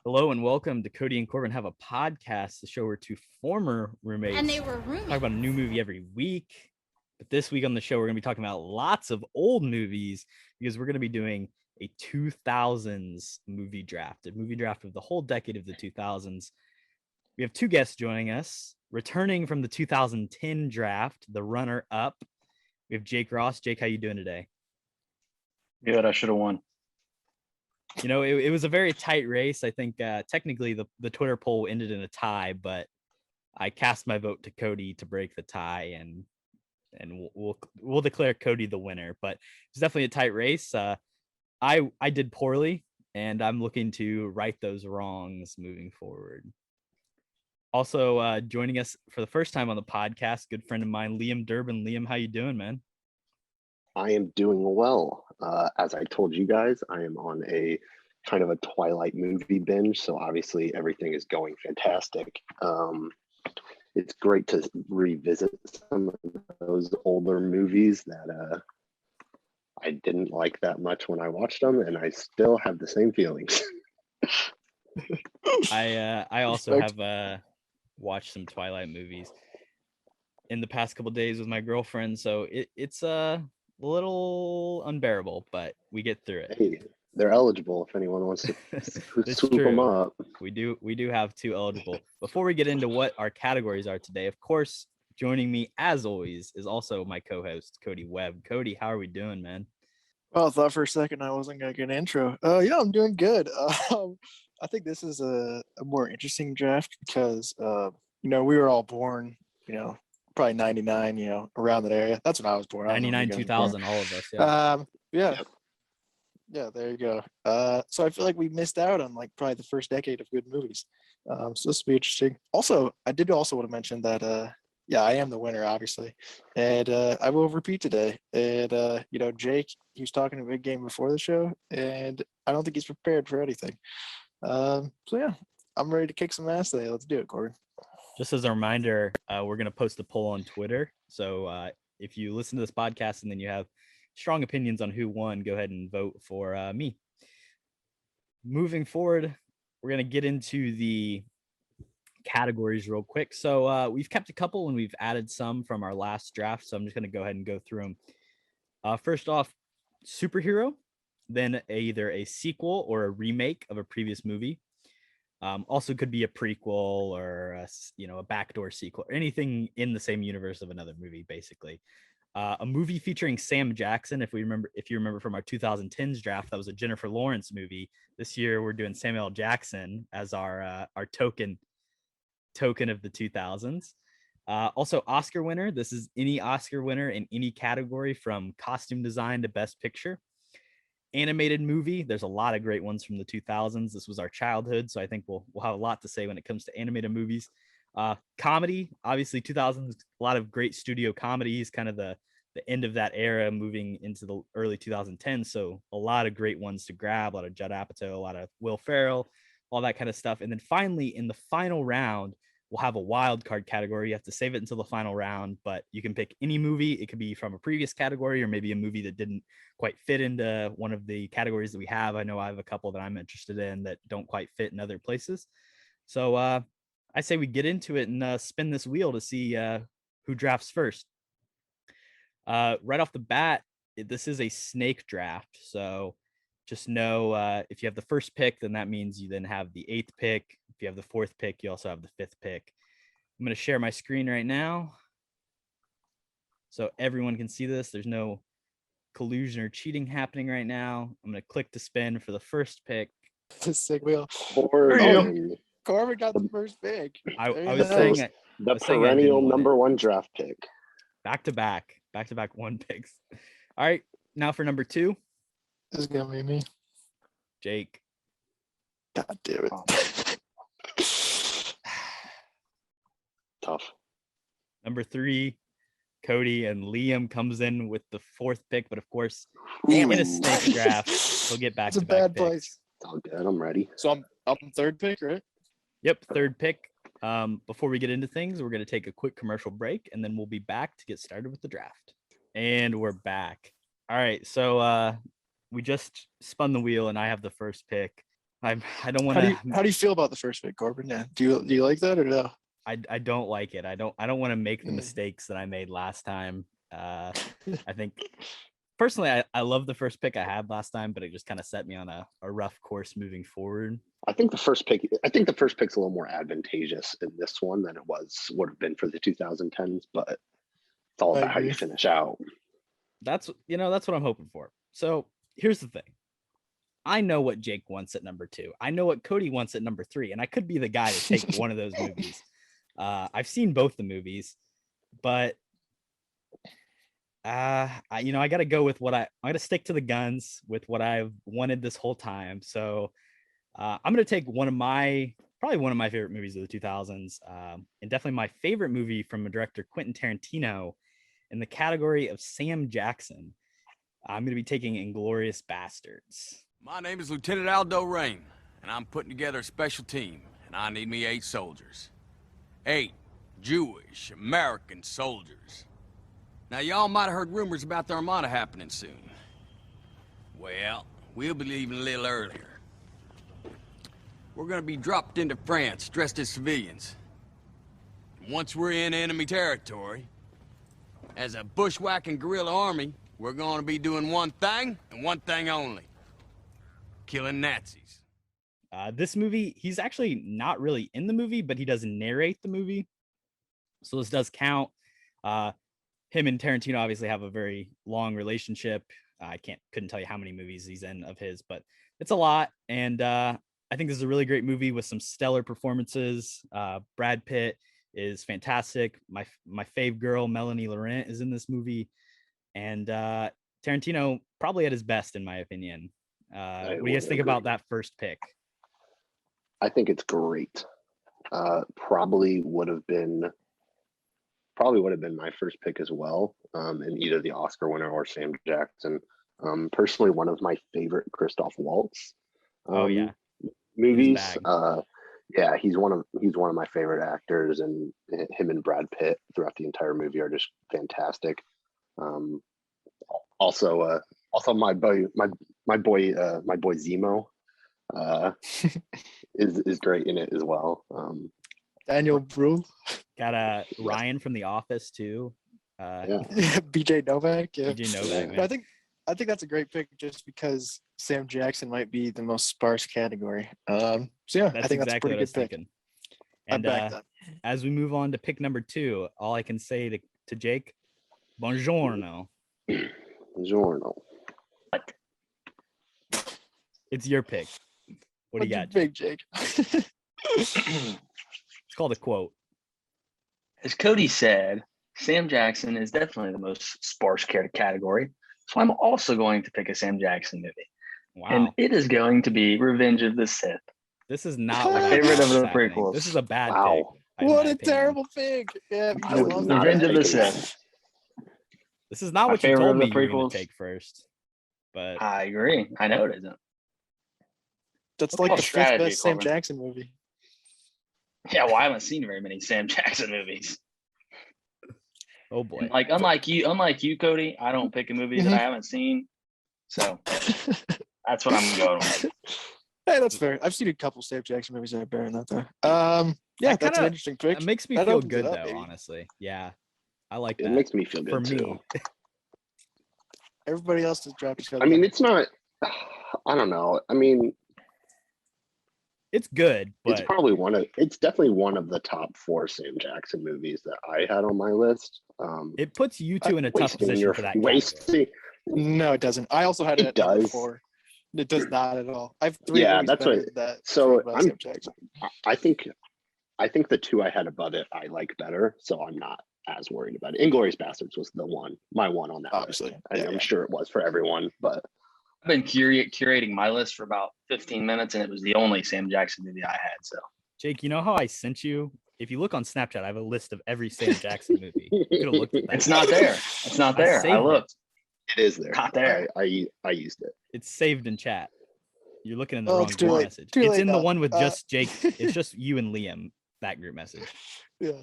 Hello and welcome to Kody and Korbin Have a Podcast, the show where two former roommates And they were roommates. talk about a new movie every week. But this week on the show, we're going to be talking about lots of old movies because we're going to be doing a 2000s movie draft, a movie draft of the whole decade of the 2000s. We have two guests joining us, returning from the 2010 draft, the runner-up. We have Jake Ross. Jake, how you doing today? Good, I should have won. You know, it was a very tight race. I think technically the Twitter poll ended in a tie, but I cast my vote to Kody to break the tie, and we'll declare Kody the winner. But it's definitely a tight race. I did poorly, and I'm looking to right those wrongs moving forward. Also joining us for the first time on the podcast, good friend of mine, Liam Durbin. Liam, how you doing, man? I am doing well. As I told you guys, I am on a kind of a Twilight movie binge, so obviously everything is going fantastic. It's great to revisit some of those older movies that I didn't like that much when I watched them, and I still have the same feelings. I also have watched some Twilight movies in the past couple of days with my girlfriend, so it's a little unbearable, but we get through it. Hey, they're eligible if anyone wants to swoop them up. We do have two eligible. Before we get into what our categories are today, of course, joining me as always is also my co-host Kody Webb. Kody, how are we doing, man? Well, I thought for a second I wasn't gonna get an intro. Yeah, I'm doing good. I think this is a more interesting draft because we were all born, probably 99, around that area. That's when I was born. 99, 2000, all of us. Yeah. Yeah, there you go. So I feel like we missed out on like probably the first decade of good movies. So this will be interesting. Also, I did also want to mention that I am the winner, obviously. And I will repeat today. And Jake, he was talking a big game before the show, and I don't think he's prepared for anything. So yeah, I'm ready to kick some ass today. Let's do it, Korbin. Just as a reminder, we're going to post a poll on Twitter. So if you listen to this podcast and then you have strong opinions on who won, go ahead and vote for me. Moving forward, we're going to get into the categories real quick. So we've kept a couple and we've added some from our last draft. So I'm just going to go ahead and go through them. First off, superhero, then either a sequel or a remake of a previous movie. Also could be a prequel or a backdoor sequel, or anything in the same universe of another movie, basically. A movie featuring Sam Jackson. If you remember from our 2010s draft, that was a Jennifer Lawrence movie. This year we're doing Samuel L. Jackson as our token of the 2000s. Also Oscar winner. This is any Oscar winner in any category from costume design to best picture. Animated movie, there's a lot of great ones from the 2000s. This was our childhood, so I think we'll have a lot to say when it comes to animated movies. Comedy, obviously 2000s, a lot of great studio comedies, kind of the end of that era, moving into the early 2010s. So a lot of great ones to grab, a lot of Judd Apatow, a lot of Will Ferrell, all that kind of stuff. And then finally, in the final round, we'll have a wild card category. You have to save it until the final round, but you can pick any movie. It could be from a previous category or maybe a movie that didn't quite fit into one of the categories that we have. I know I have a couple that I'm interested in that don't quite fit in other places. So I say we get into it and spin this wheel to see who drafts first. Right off the bat, this is a snake draft. So just know if you have the first pick, then that means you then have the 8th pick. If you have the 4th pick, you also have the 5th pick. I'm going to share my screen right now so everyone can see this. There's no collusion or cheating happening right now. I'm going to click to spin for the first pick. It's a sick wheel. Korbin got the first pick. I was saying the perennial number one draft pick. Back to back one picks. All right, now for number 2. This is gonna be me. Jake. God damn it. Tough. Number 3, Kody, and Liam comes in with the 4th pick, but of course, in a snake draft, we'll get back to back. It's a bad place. It's all good. I'm ready. So I'm 3rd pick, right? Yep, 3rd pick. Before we get into things, we're going to take a quick commercial break, and then we'll be back to get started with the draft. And we're back. All right, so we just spun the wheel, and I have the first pick. I don't want How do you feel about the first pick, Korbin? Yeah. Do you like that or no? I don't like it. I don't want to make the mistakes that I made last time. I think personally I love the first pick I had last time, but it just kind of set me on a rough course moving forward. I think the first pick's a little more advantageous in this one than it would have been for the 2010s, but it's all about how you finish out. That's what I'm hoping for. So here's the thing. I know what Jake wants at number 2. I know what Kody wants at number 3, and I could be the guy to take one of those movies. I've seen both the movies, but I got to go with I'm going to stick to the guns with what I've wanted this whole time. So I'm going to take probably one of my favorite movies of the 2000s, and definitely my favorite movie from a director, Quentin Tarantino, in the category of Sam Jackson. I'm going to be taking Inglourious Bastards. My name is Lieutenant Aldo Rain, and I'm putting together a special team, and I need me 8 soldiers. 8 Jewish American soldiers. Now, y'all might have heard rumors about the Armada happening soon. Well, we'll be leaving a little earlier. We're gonna be dropped into France, dressed as civilians. And once we're in enemy territory, as a bushwhacking guerrilla army, we're gonna be doing one thing, and one thing only. Killing Nazis. This movie, he's actually not really in the movie, but he does narrate the movie. So this does count. Him and Tarantino obviously have a very long relationship. I couldn't tell you how many movies he's in of his, but it's a lot. And I think this is a really great movie with some stellar performances. Brad Pitt is fantastic. My fave girl, Melanie Laurent, is in this movie. And Tarantino probably at his best, in my opinion. What do you guys think about that first pick? I think it's great. Probably would have been my first pick as well, in either the Oscar winner or Sam Jackson. Personally, one of my favorite Christoph Waltz movies. He's one of my favorite actors, and him and Brad Pitt throughout the entire movie are just fantastic. Also my boy Zemo is great in it as well. Daniel Brühl. Got Ryan from The Office too. BJ Novak. Yeah. BJ Novak. Yeah. I think that's a great pick just because Sam Jackson might be the most sparse category. I think that's a pretty good pick. And as we move on to pick number 2, all I can say to Jake, buongiorno. Buongiorno. It's your pick. What do you got, Jake? It's called a quote. As Kody said, Sam Jackson is definitely the most sparse category. So I'm also going to pick a Sam Jackson movie. Wow. And it is going to be Revenge of the Sith. This is not my favorite of the prequels. This is a bad pick. What a terrible pick. Yeah, Revenge of the Sith. This is not what you told me you were going to take first. But I agree. I know it isn't. That's like the 5th best Sam Jackson movie. Yeah, well, I haven't seen very many Sam Jackson movies. Oh boy! And like unlike you, Kody, I don't pick a movie that I haven't seen. So that's what I'm going with. Hey, that's fair. I've seen a couple Sam Jackson movies that are better than that though. That's an interesting pick. It makes me feel good though, maybe. Honestly. Yeah, I like that. It makes me feel good for too. Me. Everybody else has dropped each other. I mean, it's not. I don't know. I mean, it's good, but it's definitely one of the top 4 Sam Jackson movies that I had on my list. It puts you two in a tough position for that. No, it doesn't. I also had it at number 4. It does not at all. I have 3. Yeah, that's what. So I think the 2 I had above it I like better, so I'm not as worried about it. Inglourious Bastards was my one on that. Obviously, I'm sure it was for everyone, but I've been curating my list for about 15 minutes, and it was the only Sam Jackson movie I had. So, Jake, you know how I sent you? If you look on Snapchat, I have a list of every Sam Jackson movie. You could have looked at that. It's not there. It's not there. I looked. It is there. Not there. I used it. It's saved in chat. You're looking in the wrong group message. It's in the one with just Jake. It's just you and Liam. That group message. Yeah.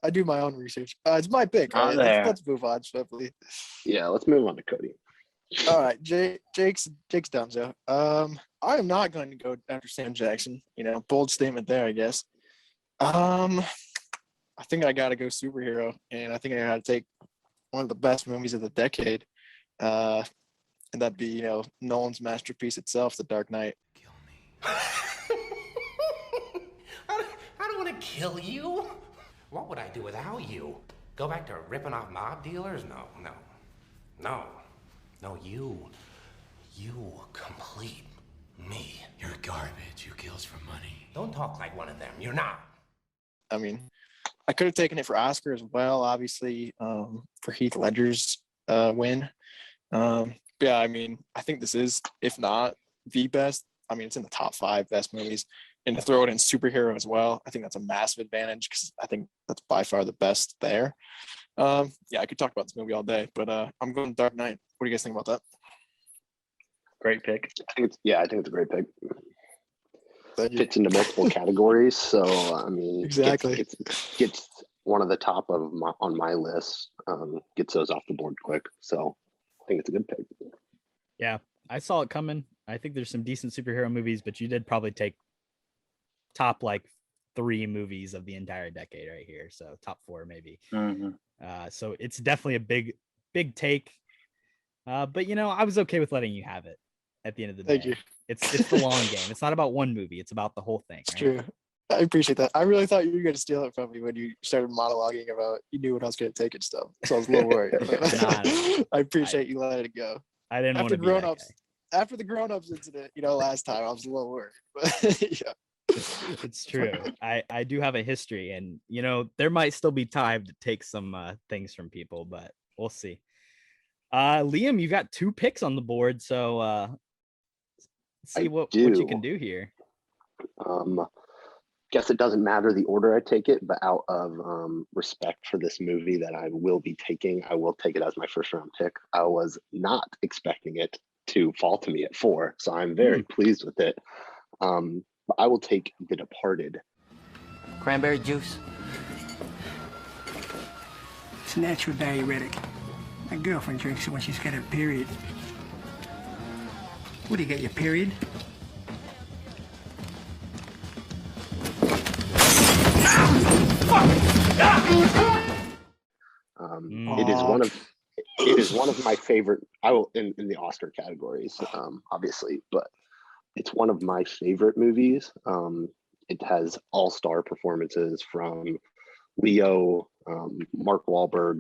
I do my own research. It's my pick. Right? Let's move on swiftly. Yeah, let's move on to Kody. All right, Jake's done. So, I am not going to go after Sam Jackson. Bold statement there, I guess. I think I got to go superhero, and I think I got to take one of the best movies of the decade, and that'd be Nolan's masterpiece itself, The Dark Knight. Kill me. I don't want to kill you. What would I do without you? Go back to ripping off mob dealers? No, you complete me. You're garbage. Who kills for money? Don't talk like one of them. You're not. I mean, I could have taken it for Oscar as well, obviously, for Heath Ledger's win. Yeah, I mean, I think this is, if not the best, I mean, it's in the top 5 best movies. And to throw it in superhero as well, I think that's a massive advantage because I think that's by far the best there. Yeah, I could talk about this movie all day, but I'm going Dark Knight. What do you guys think about that? Great pick. I think it's a great pick. Thank you. Fits into multiple categories, so I mean, Exactly. gets one of the top of on my list. Gets those off the board quick, so I think it's a good pick. Yeah, I saw it coming. I think there's some decent superhero movies, but you did probably take top like 3 movies of the entire decade right here. So top 4 maybe. So it's definitely a big take. But I was okay with letting you have it at the end of the day. Thank you. It's the long game. It's not about one movie. It's about the whole thing. It's right? true. I appreciate that. I really thought you were going to steal it from me when you started monologuing about you knew what I was going to take and stuff. So I was a little worried. Nah. I appreciate you letting it go. I didn't want to be that guy. After the grown-ups incident, last time I was a little worried. But yeah. It's true. I do have a history, and there might still be time to take some things from people, but we'll see. Liam, you got 2 picks on the board, so let's see what you can do here. Guess it doesn't matter the order I take it, but out of respect for this movie that I will be taking, I will take it as my first round pick. I was not expecting it to fall to me at 4, so I'm very pleased with it. But I will take The Departed. Cranberry juice. It's a natural diuretic. My girlfriend drinks it when she's got her period. What do you get, your period? It is one of my favorite. I will in the Oscar categories, obviously, but it's one of my favorite movies. It has all-star performances from Leo, Mark Wahlberg,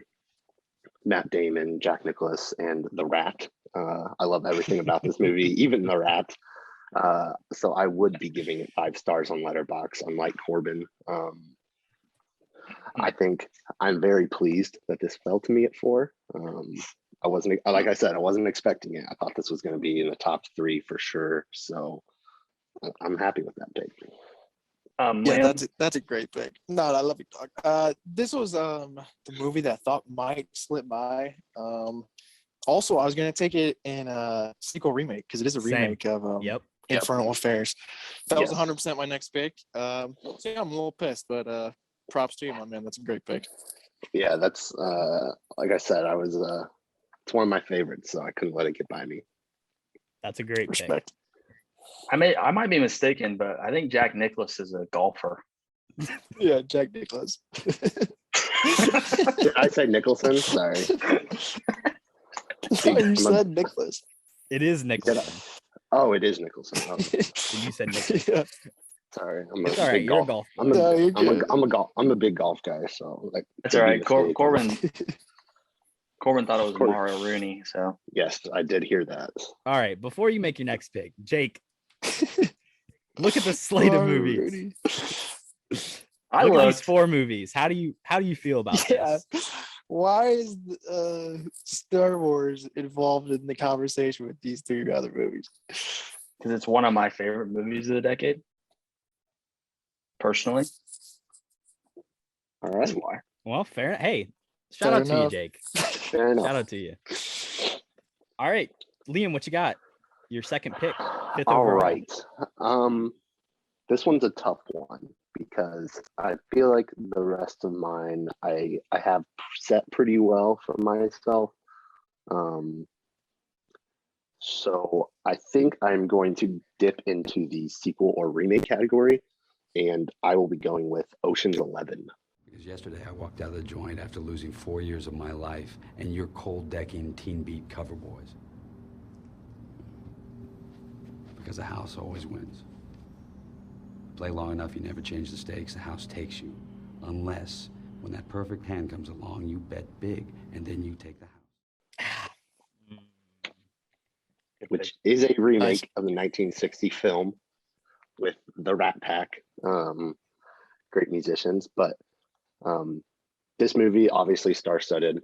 Matt Damon, Jack Nicklaus, and The Rat. I love everything about this movie, even The Rat. So I would be giving it 5 stars on Letterboxd, unlike Korbin. I think I'm very pleased that this fell to me at 4. I wasn't expecting it. I thought this was going to be in the top 3 for sure. So I'm happy with that pick. Yeah, that's a great pick. No, I love you, dog. This was the movie that I thought might slip by. Also, I was gonna take it in a sequel remake because it is a remake of Infernal Affairs. That was 100% my next pick. So yeah, I'm a little pissed, but props to you, my man. That's a great pick. Yeah, that's like I said, I was it's one of my favorites, so I couldn't let it get by me. That's a great Respect. pick. I might be mistaken, but I think Jack Nicklaus is a golfer. Yeah, Jack Nicklaus. Did I say Nicholson? Sorry. You said Nicklaus. It is Nicholson. Oh, it is Nicholson. Oh. You said Nicholson. Yeah. Sorry, It's all right. You're a golf. I'm a big golf guy, so like That's all right. Corbin thought it was Mario Rooney. So yes, I did hear that. All right. Before you make your next pick, Jake, look at the slate of movies. I look at looked. these 4 movies. How do you feel about this? Why is Star Wars involved in the conversation with these 3 other movies? Because it's one of my favorite movies of the decade. Personally. All right. That's why. Well, fair. Hey, shout out to you, Jake. Fair enough. Shout out to you. All right, Liam, what you got? Your second pick, 5th All overall. right. This one's a tough one because I feel like the rest of mine I have set pretty well for myself. So I think I'm going to dip into the sequel or remake category, and I will be going with Ocean's 11. Because yesterday I walked out of the joint after losing 4 years of my life, and you're cold decking Teen Beat cover boys. Because the house always wins. Play long enough, you never change the stakes, the house takes you. Unless, when that perfect hand comes along, you bet big, and then you take the house. Which is a remake of the 1960 film with the Rat Pack, great musicians. But this movie, obviously star-studded,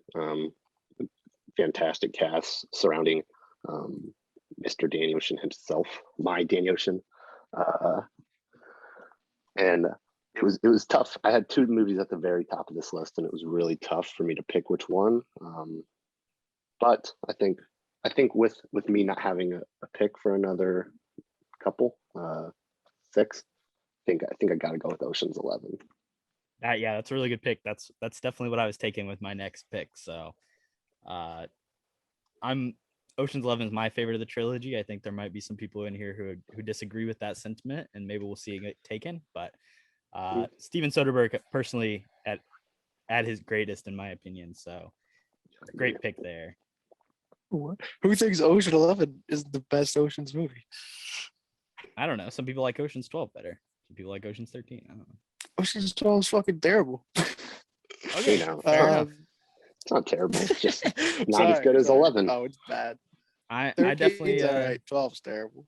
fantastic cast surrounding Mr. Danny Ocean himself, my Danny Ocean. And it was tough. I had two movies at the very top of this list, and it was really tough for me to pick which one. But I think with me not having a pick for another couple, 6, I think I got to go with Ocean's 11. Yeah, that's a really good pick. That's definitely what I was taking with my next pick. So, Ocean's 11 is my favorite of the trilogy. I think there might be some people in here who disagree with that sentiment, and maybe we'll see it taken. But Steven Soderbergh personally at his greatest, in my opinion. So, great pick there. Who thinks Ocean 11 is the best Ocean's movie? I don't know. Some people like Ocean's 12 better. Some people like Ocean's 13. I don't know. Ocean's 12 is fucking terrible. Okay, fair enough. It's not terrible. It's just not as good as 11. Oh, it's bad. I definitely all right. 12's terrible.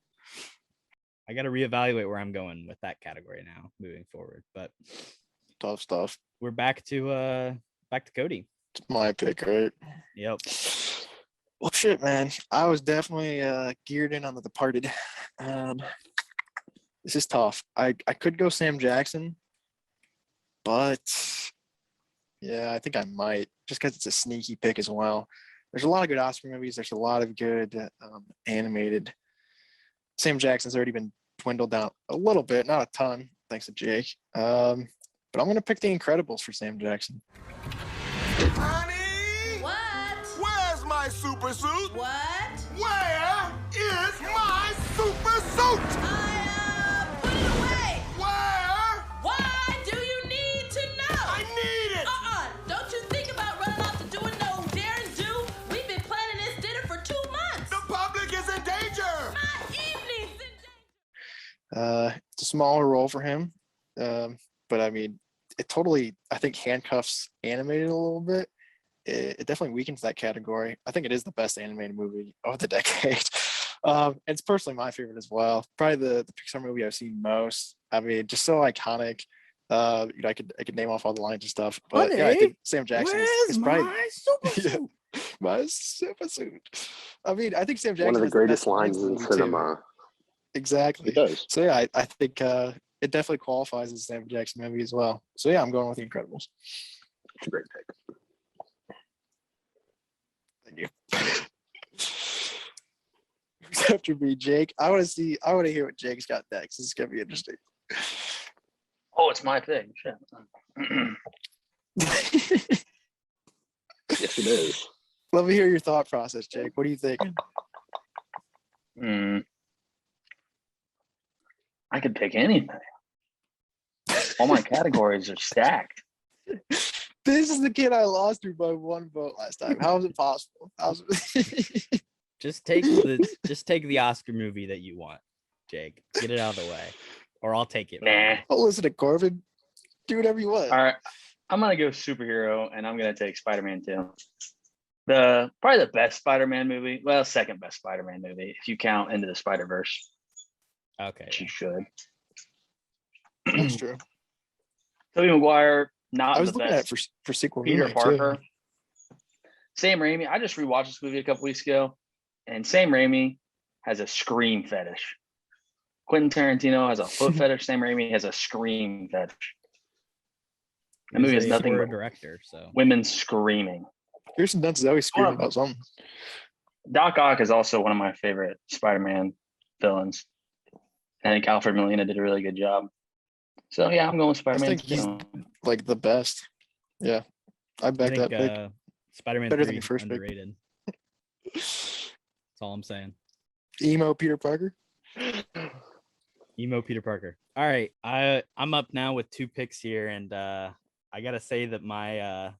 I got to reevaluate where I'm going with that category now, moving forward. But tough stuff. We're back to Kody. It's my pick, right? Yep. Well, shit, man. I was definitely geared in on The Departed. This is tough. I could go Sam Jackson, but yeah, I think I might, just because it's a sneaky pick as well. There's a lot of good Oscar movies. There's a lot of good animated. Sam Jackson's already been dwindled down a little bit, not a ton, thanks to Jake. But I'm going to pick The Incredibles for Sam Jackson. Honey! What? Where's my super suit? What? Where is my super suit? Put it away. Where? Why do you need to know? I need it. Don't you think about running off to doing no daring do? We've been planning this dinner for 2 months. The public is in danger. My evening's in danger. It's a smaller role for him, but I mean, it totally, I think, handcuffs animated a little bit. It definitely weakens that category. I think it is the best animated movie of the decade. It's personally my favorite as well. Probably the Pixar movie I've seen most. I mean, just so iconic. I could name off all the lines and stuff. But Honey, yeah, I think Sam Jackson is probably my super suit? my super suit. I mean, I think Sam Jackson One of the has greatest best lines in cinema. Too. Exactly. It does. So yeah, I think it definitely qualifies as a Sam Jackson movie as well. So yeah, I'm going with The Incredibles. It's a great pick. Thank you. Who's after me, Jake? I want to hear what Jake's got next. This is gonna be interesting. Oh, it's my pick. Shit. Yes, it is. Let me hear your thought process, Jake. What are you thinking? I could pick anything. All my categories are stacked. This is the kid I lost to by 1 vote last time. How is it possible? Just take the Oscar movie that you want, Jake. Get it out of the way, or I'll take it. Nah. I'll listen to Korbin. Do whatever you want. All right. I'm gonna go superhero, and I'm gonna take Spider-Man 2. Probably the best Spider-Man movie. Well, second best Spider-Man movie if you count Into the Spider-Verse. Okay. Which you should. That's true. Tobey Maguire, not I was the looking best. at it for sequel. Peter remake, Parker. too. Sam Raimi. I just rewatched this movie a couple weeks ago, and Sam Raimi has a scream fetish. Quentin Tarantino has a foot fetish. Sam Raimi has a scream fetish. The movie is nothing but director, so women screaming. Kirsten Dunst is always screaming about something. Doc Ock is also one of my favorite Spider-Man villains. I think Alfred Molina did a really good job. So yeah, I'm going with I Spider-Man. think he's like the best. Yeah, I back that pick. Spider-Man Better 3 than the first pick. underrated. That's all I'm saying. Emo Peter Parker. Emo Peter Parker. All right, I'm up now with 2 picks here, and I gotta say that my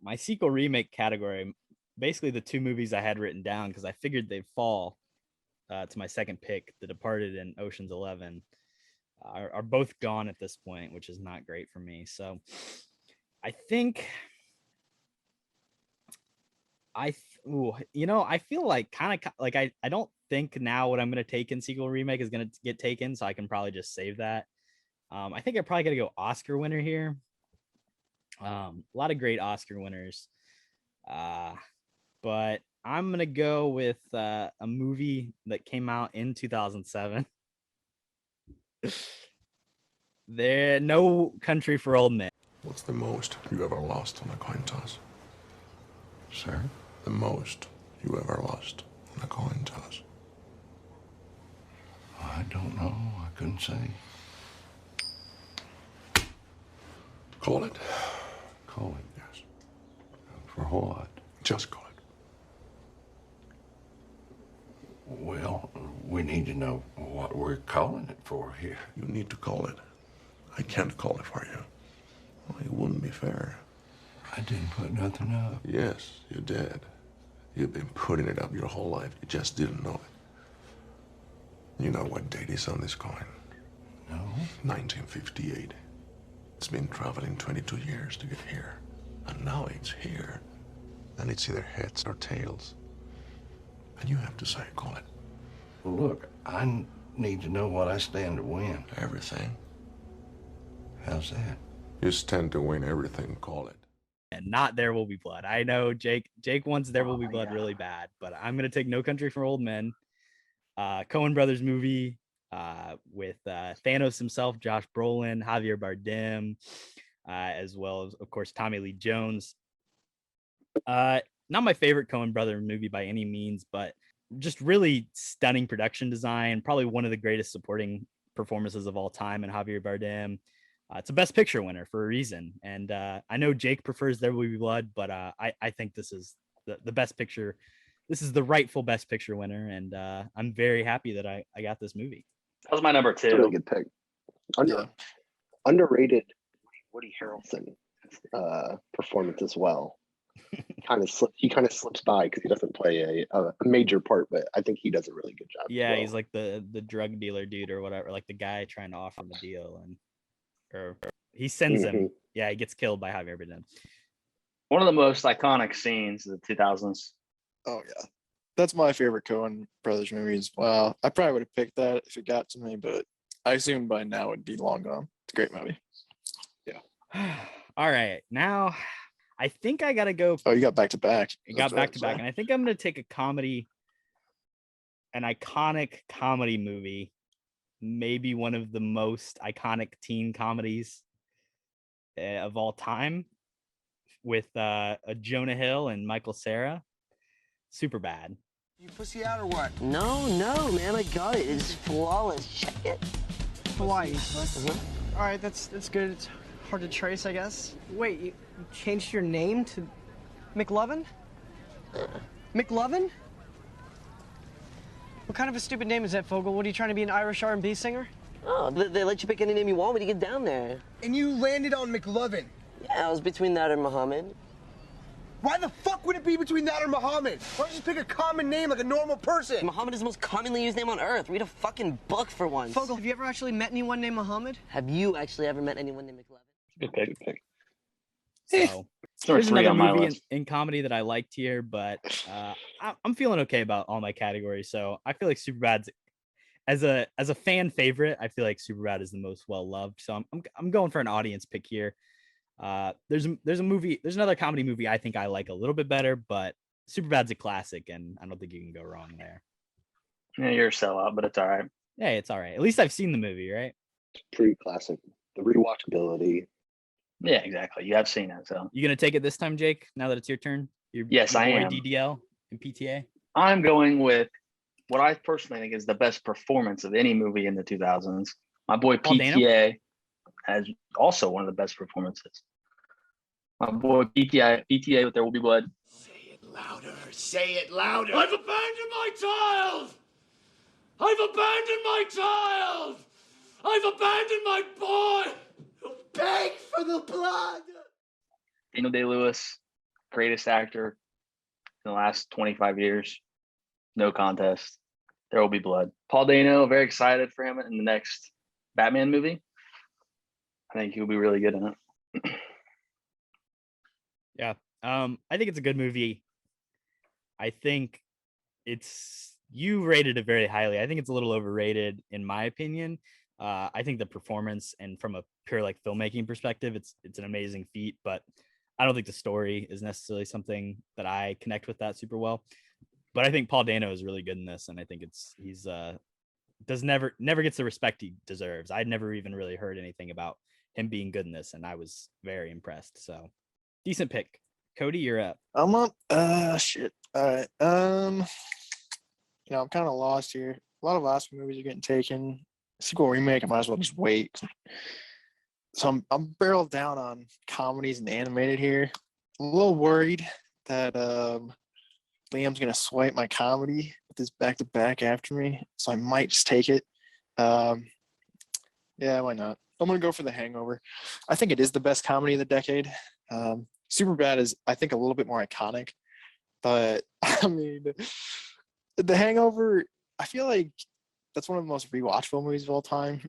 my sequel remake category, basically the 2 movies I had written down because I figured they'd fall to my second pick, The Departed and Ocean's 11, are both gone at this point, which is not great for me. So I think I feel like kind of like I don't think now what I'm going to take in sequel remake is going to get taken, so I can probably just save that. I think I probably got to go Oscar winner here. A lot of great Oscar winners, but I'm going to go with a movie that came out in 2007. There, No Country for Old Men. What's the most you ever lost on a coin toss? Sir? The most you ever lost on a coin toss? I don't know. I couldn't say. Call it. Call it? Yes. For what? Just call it. Well, we need to know what we're calling it for here. You need to call it. I can't call it for you. Well, it wouldn't be fair. I didn't put nothing up. Yes, you did. You've been putting it up your whole life. You just didn't know it. You know what date is on this coin? No. 1958. It's been traveling 22 years to get here. And now it's here. And it's either heads or tails. And you have to say, call it. Well, look, I need to know what I stand to win. Everything. How's that? You stand to win everything, call it. And not There Will Be Blood. I know Jake wants There Will Be Blood really bad, but I'm going to take No Country for Old Men. Coen Brothers movie with Thanos himself, Josh Brolin, Javier Bardem, as well as, of course, Tommy Lee Jones. Not my favorite Coen Brother movie by any means, but just really stunning production design. Probably one of the greatest supporting performances of all time in Javier Bardem. It's a Best Picture winner for a reason. And I know Jake prefers There Will Be Blood, but I think this is the Best Picture. This is the rightful Best Picture winner. And I'm very happy that I got this movie. That was my number 2. Really good pick. Underrated Woody Harrelson performance as well. He kind of slips by because he doesn't play a major part, but I think he does a really good job. Yeah, he's like the drug dealer dude or whatever, like the guy trying to offer him a deal, and or he sends him. Yeah, he gets killed by Javier Bardem. One of the most iconic scenes of the 2000s. Oh yeah, that's my favorite Coen Brothers movies. Well, I probably would have picked that if it got to me, but I assume by now it'd be long gone. It's a great movie. Yeah. All right, now I think I gotta go. Oh, you got back to back. I got back to back, and I think I'm gonna take a comedy, an iconic comedy movie, maybe one of the most iconic teen comedies of all time, with a Jonah Hill and Michael Cera. Superbad. You pussy out or what? No, man, I got it. It's flawless. Check it. Hawaii. All right, that's good. It's hard to trace, I guess. Wait, you changed your name to McLovin? McLovin? What kind of a stupid name is that, Fogel? What, are you trying to be an Irish R&B singer? Oh, they let you pick any name you want when you get down there. And you landed on McLovin. Yeah, I was between that and Muhammad. Why the fuck would it be between that or Muhammad? Why don't you just pick a common name like a normal person? Muhammad is the most commonly used name on earth. Read a fucking book for once. Fogel, have you ever actually met anyone named Muhammad? Have you actually ever met anyone named McLovin? Good pick. So there's another movie in comedy that I liked here, but I'm feeling okay about all my categories. So I feel like Superbad's as a fan favorite. I feel like Superbad is the most well loved. So I'm going for an audience pick here. There's another comedy movie I think I like a little bit better, but Superbad's a classic, and I don't think you can go wrong there. Yeah, you're a sellout, but it's all right. Yeah, it's all right. At least I've seen the movie, right? It's pretty classic. The rewatchability. Yeah, exactly. You have seen it, so. You gonna take it this time, Jake? Now that it's your turn? Yes, I am. DDL and PTA. I'm going with what I personally think is the best performance of any movie in the 2000s. My boy PTA has also one of the best performances. My boy PTA with There Will Be Blood. Say it Louder. Say it louder. I've abandoned my child! I've abandoned my child! I've abandoned my boy! Beg for the blood! Daniel Day-Lewis, greatest actor in the last 25 years. No contest. There will be blood. Paul Dano, very excited for him in the next Batman movie. I think he'll be really good in it. Yeah. I think it's a good movie. I think you rated it very highly. I think it's a little overrated in my opinion. I think the performance and from a pure like filmmaking perspective, it's an amazing feat, but I don't think the story is necessarily something that I connect with that super well. But I think Paul Dano is really good in this, and I think he's never gets the respect he deserves. I'd never even really heard anything about him being good in this, and I was very impressed. So decent pick. Kody, you're up. I'm up. Shit. All right. I'm kind of lost here. A lot of Oscar movies are getting taken. Sequel remake, I might as well just wait. So I'm barreled down on comedies and animated here. I'm a little worried that Liam's gonna swipe my comedy with this back to back after me, so I might just take it. Yeah, why not? I'm gonna go for The Hangover. I think it is the best comedy of the decade. Superbad is, I think, a little bit more iconic, but I mean, The Hangover, I feel like that's one of the most rewatchable movies of all time.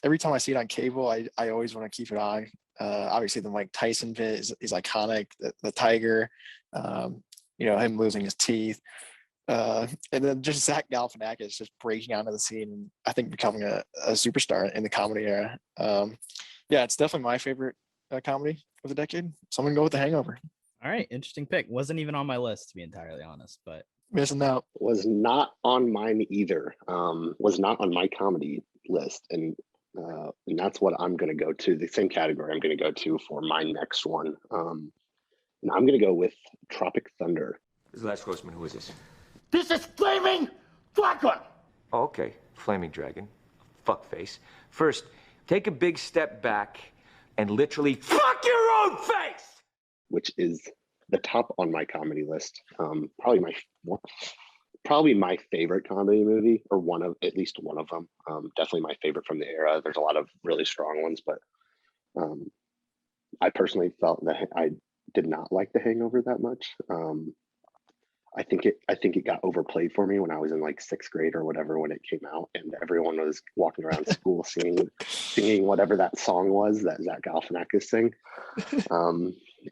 Every time I see it on cable, I always want to keep it on. Obviously, the Mike Tyson bit is iconic. The tiger, him losing his teeth, and then just Zach Galifianakis just breaking onto the scene and I think becoming a superstar in the comedy era. Yeah, it's definitely my favorite comedy of the decade. So I'm gonna go with The Hangover. All right, interesting pick. Wasn't even on my list to be entirely honest, but missing out. Was not on mine either. Was not on my comedy list, and that's what I'm going to go to. The same category I'm going to go to for my next one. And I'm going to go with Tropic Thunder. This is the last Grossman. Who is this? This is Flaming Dragon! Oh, okay. Flaming Dragon. Fuckface. First, take a big step back and literally fuck your own face! Which is the top on my comedy list. Probably my favorite comedy movie, or at least one of them. Definitely my favorite from the era. There's a lot of really strong ones, but I personally felt that I did not like The Hangover that much. I think it got overplayed for me when I was in like sixth grade or whatever when it came out, and everyone was walking around school singing whatever that song was that Zach Galifianakis sang.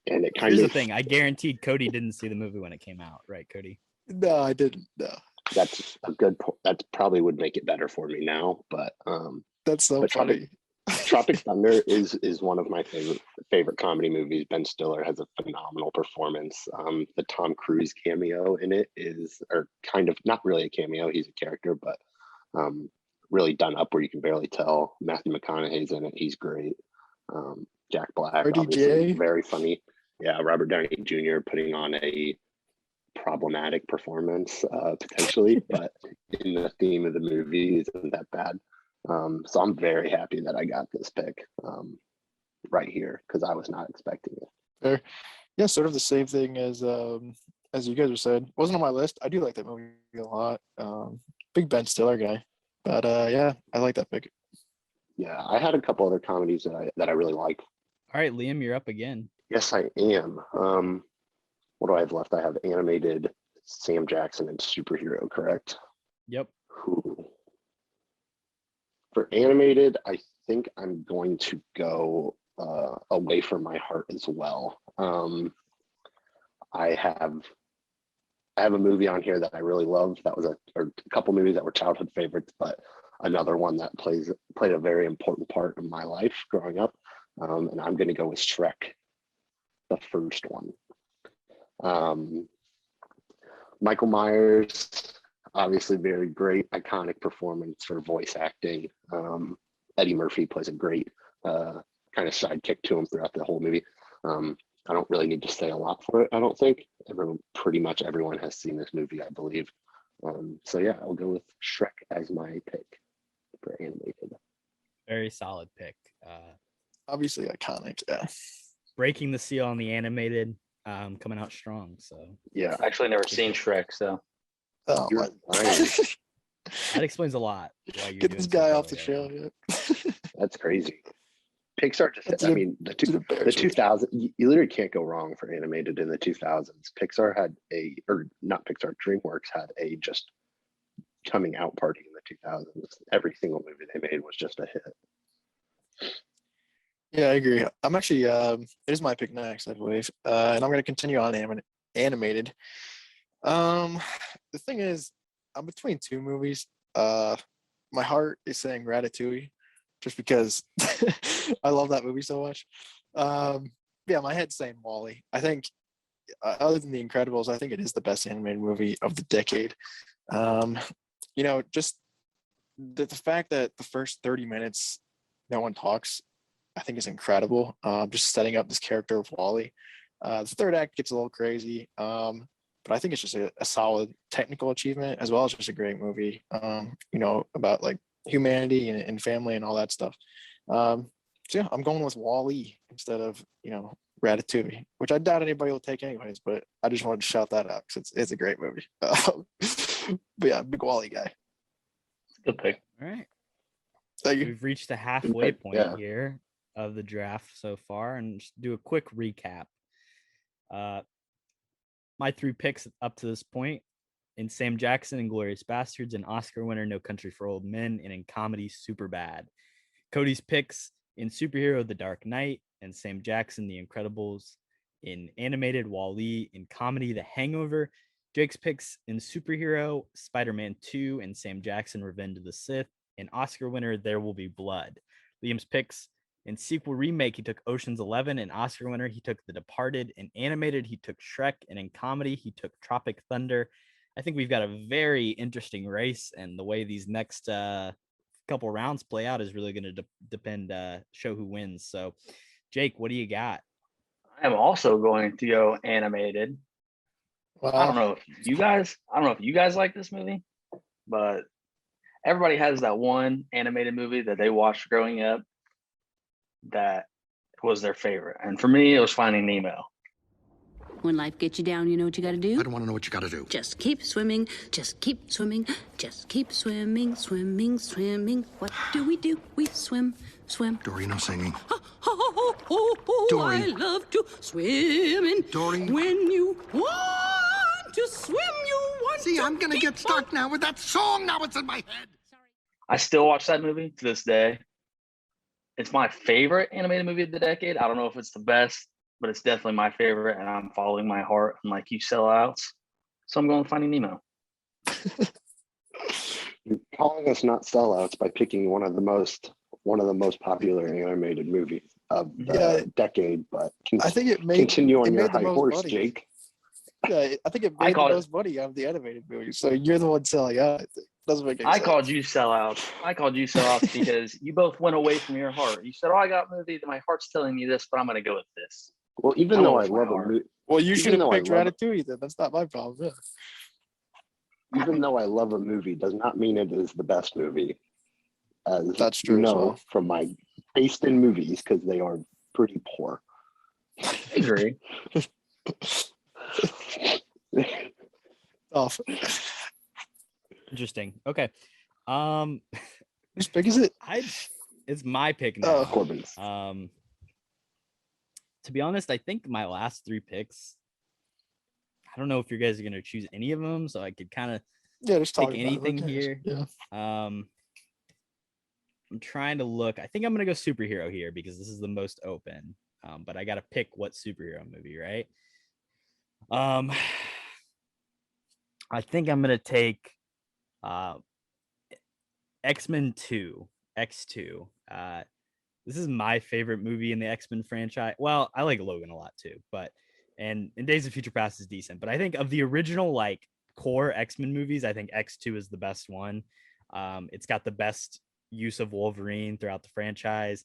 And it kind Here's of the thing. I guaranteed Kody didn't see the movie when it came out, right, Kody? No, I didn't. No. That's a good point. That probably would make it better for me now, but that's so funny. Tropic Thunder is one of my favorite comedy movies. Ben Stiller has a phenomenal performance. The Tom Cruise cameo in it is, or kind of not really a cameo, he's a character, but really done up where you can barely tell. Matthew McConaughey's in it, he's great. Jack Black, obviously very funny. Yeah, Robert Downey Jr. putting on a problematic performance potentially, but in the theme of the movie isn't that bad. So I'm very happy that I got this pick right here because I was not expecting it. Fair. Yeah, sort of the same thing as you guys have said. Wasn't on my list. I do like that movie a lot. Big Ben Stiller guy, but yeah, I like that pick. Yeah, I had a couple other comedies that I really like. All right, Liam, you're up again. Yes, I am. What do I have left? I have animated, Sam Jackson, and superhero, correct? Yep. For animated, I think I'm going to go Away from My Heart as well. I have a movie on here that I really love. That was a couple movies that were childhood favorites, but another one that played a very important part in my life growing up. And I'm going to go with Shrek, the first one. Michael Myers, obviously very great, iconic performance for voice acting. Eddie Murphy plays a great kind of sidekick to him throughout the whole movie. I don't really need to say a lot for it, I don't think. Pretty much everyone has seen this movie, I believe. So yeah, I'll go with Shrek as my pick for animated. Very solid pick. Obviously iconic, yeah. Breaking the seal on the animated. coming out strong. So Yeah. I've actually never seen Shrek, so Oh, You're lying. that explains a lot. Why you're get doing this so guy off poorly the show. right Yeah. That's crazy. Pixar just, That's I an- mean, the it's an embarrassment. 2000, you literally can't go wrong for animated in the 2000s. Pixar had or not Pixar, DreamWorks had a just coming out party in the 2000s. Every single movie they made was just a hit. Yeah, I agree. I'm actually it is my pick next, I believe, and I'm gonna continue on animated. The thing is, I'm between two movies. My heart is saying Ratatouille, just because I love that movie so much. Yeah, my head's saying Wall-E. I think, other than The Incredibles, I think it is the best animated movie of the decade. Just the fact that the first 30 minutes no one talks, I think is incredible. Just setting up this character of Wall-E. The third act gets a little crazy, but I think it's just a solid technical achievement, as well as just a great movie. About like humanity and family and all that stuff. So yeah, I'm going with Wall-E instead of Ratatouille, which I doubt anybody will take anyways. But I just wanted to shout that out because it's a great movie. But yeah, big Wall-E guy. good pick. All right. Thank you. We've reached the halfway point Yeah. here of the draft so far, and just do a quick recap. My three picks up to this point: in Sam Jackson and Glorious Bastards, an Oscar winner, No Country for Old Men, and in comedy, Superbad. Kody's picks in superhero, The Dark Knight, and Sam Jackson, The Incredibles. In animated, Wall-E. In comedy, The Hangover. Jake's picks in superhero, Spider-Man 2, and Sam Jackson, Revenge of the Sith. In Oscar winner, There Will Be Blood. Liam's picks in sequel remake, he took Ocean's 11. In Oscar winner, he took The Departed. In animated, he took Shrek. And in comedy, he took Tropic Thunder. I think we've got a very interesting race, and the way these next couple rounds play out is really going to depend, show who wins. So, Jake, what do you got? I am also going to go animated. I don't know if you guys like this movie, but everybody has that one animated movie that they watched growing up that was their favorite. And for me, it was Finding Nemo. When life gets you down, you know what you gotta do? I don't want to know what you gotta do. Just keep swimming, just keep swimming, just keep swimming, swimming, swimming. What do? We swim, swim. Dory, no singing. Oh, Dory. I love to swim. And Dory. when you want to swim, you want See, to I'm gonna get stuck now with that song. Now it's in my head. I still watch that movie to this day. It's my favorite animated movie of the decade. I don't know if it's the best, but it's definitely my favorite, and I'm following my heart, unlike you sellouts. So I'm going with Finding Nemo. You're calling us not sellouts by picking one of the most popular animated movies of the decade, but I think it made continue on it your made the high most horse, money. Jake. Yeah, I think it made the most money out of the animated movie. So you're the one selling out. I think. Doesn't make any sense. I called you sellouts because you both went away from your heart. You said, "Oh, I got a movie that my heart's telling me this, but I'm going to go with this." Well, even though I love a movie, well, you should have picked Ratatouille. Then that's not my problem. Yeah. Even though I love a movie, does not mean it is the best movie. As that's true. You know, from my taste in movies, because they are pretty poor. I agree. Off. Interesting. Okay. Whose pick is it? It's my pick now. Korbin's. To be honest, I think my last three picks, I don't know if you guys are gonna choose any of them, so I could kind of just pick anything here. Yeah. I'm trying to look. I think I'm gonna go superhero here because this is the most open. But I gotta pick what superhero movie, right? I think I'm gonna take X-Men 2, X2. This is my favorite movie in the X-Men franchise. Well, I like Logan a lot too, and Days of Future Past is decent. But I think of the original like core X-Men movies, I think X2 is the best one. It's got the best use of Wolverine throughout the franchise.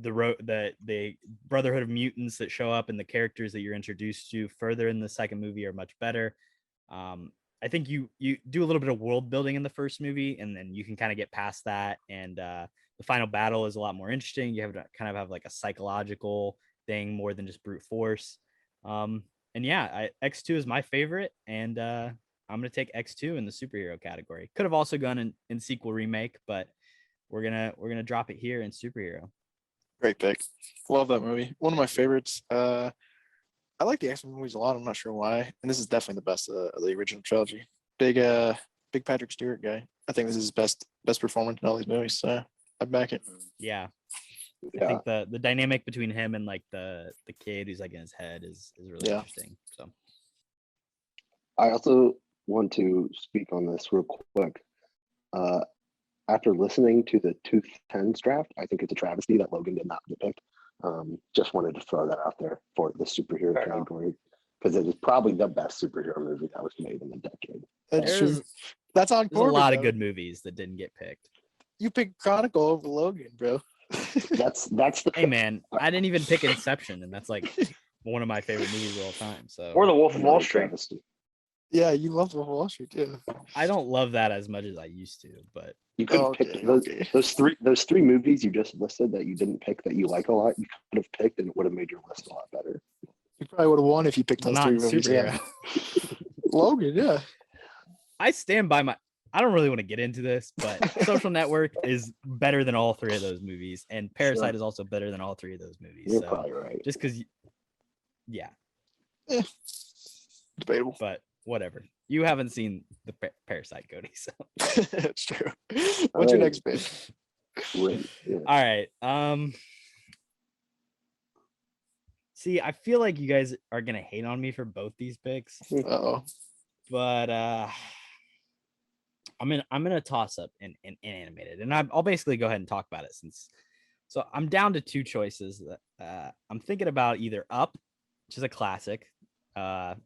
The Brotherhood of Mutants that show up and the characters that you're introduced to further in the second movie are much better. I think you do a little bit of world building in the first movie, and then you can kind of get past that. And the final battle is a lot more interesting. You have to kind of have like a psychological thing more than just brute force. And yeah, X2 is my favorite, and I'm gonna take X2 in the superhero category. Could have also gone in sequel remake, but we're gonna drop it here in superhero. Great pick. Love that movie. One of my favorites. I like the X-Men movies a lot. I'm not sure why, and this is definitely the best of the original trilogy. Big Patrick Stewart guy. I think this is his best performance in all these movies. So I back it. Yeah. I think the dynamic between him and like the kid who's like in his head is really interesting. So I also want to speak on this real quick. After listening to the 2010s draft, I think it's a travesty that Logan did not get picked. Just wanted to throw that out there for the superhero category because it is probably the best superhero movie that was made in the decade. That's on There's Korbin, a lot of though. good movies that didn't get picked. You picked Chronicle over Logan, bro. That's the. Hey man, I didn't even pick Inception, and that's like one of my favorite movies of all time. So or The Wolf of Wall Street. Yeah, you love The Wolf of Wall Street, too. I don't love that as much as I used to, but you could have picked those three movies you just listed that you didn't pick that you like a lot. You could have picked, and it would have made your list a lot better. You probably would have won if you picked those not 3 movies. superhero. Yeah. Logan, yeah. I stand by my. I don't really want to get into this, but Social Network is better than all 3 of those movies, and Parasite is also better than all 3 of those movies. You're so probably right. Just because, yeah, debatable, but whatever. You haven't seen the Parasite, Kody, so that's true. What's your next pick? All right. See, I feel like you guys are gonna hate on me for both these picks. But I'm gonna toss up in animated, and I'll basically go ahead and talk about it so I'm down to 2 choices that I'm thinking about, either Up, which is a classic, Carl,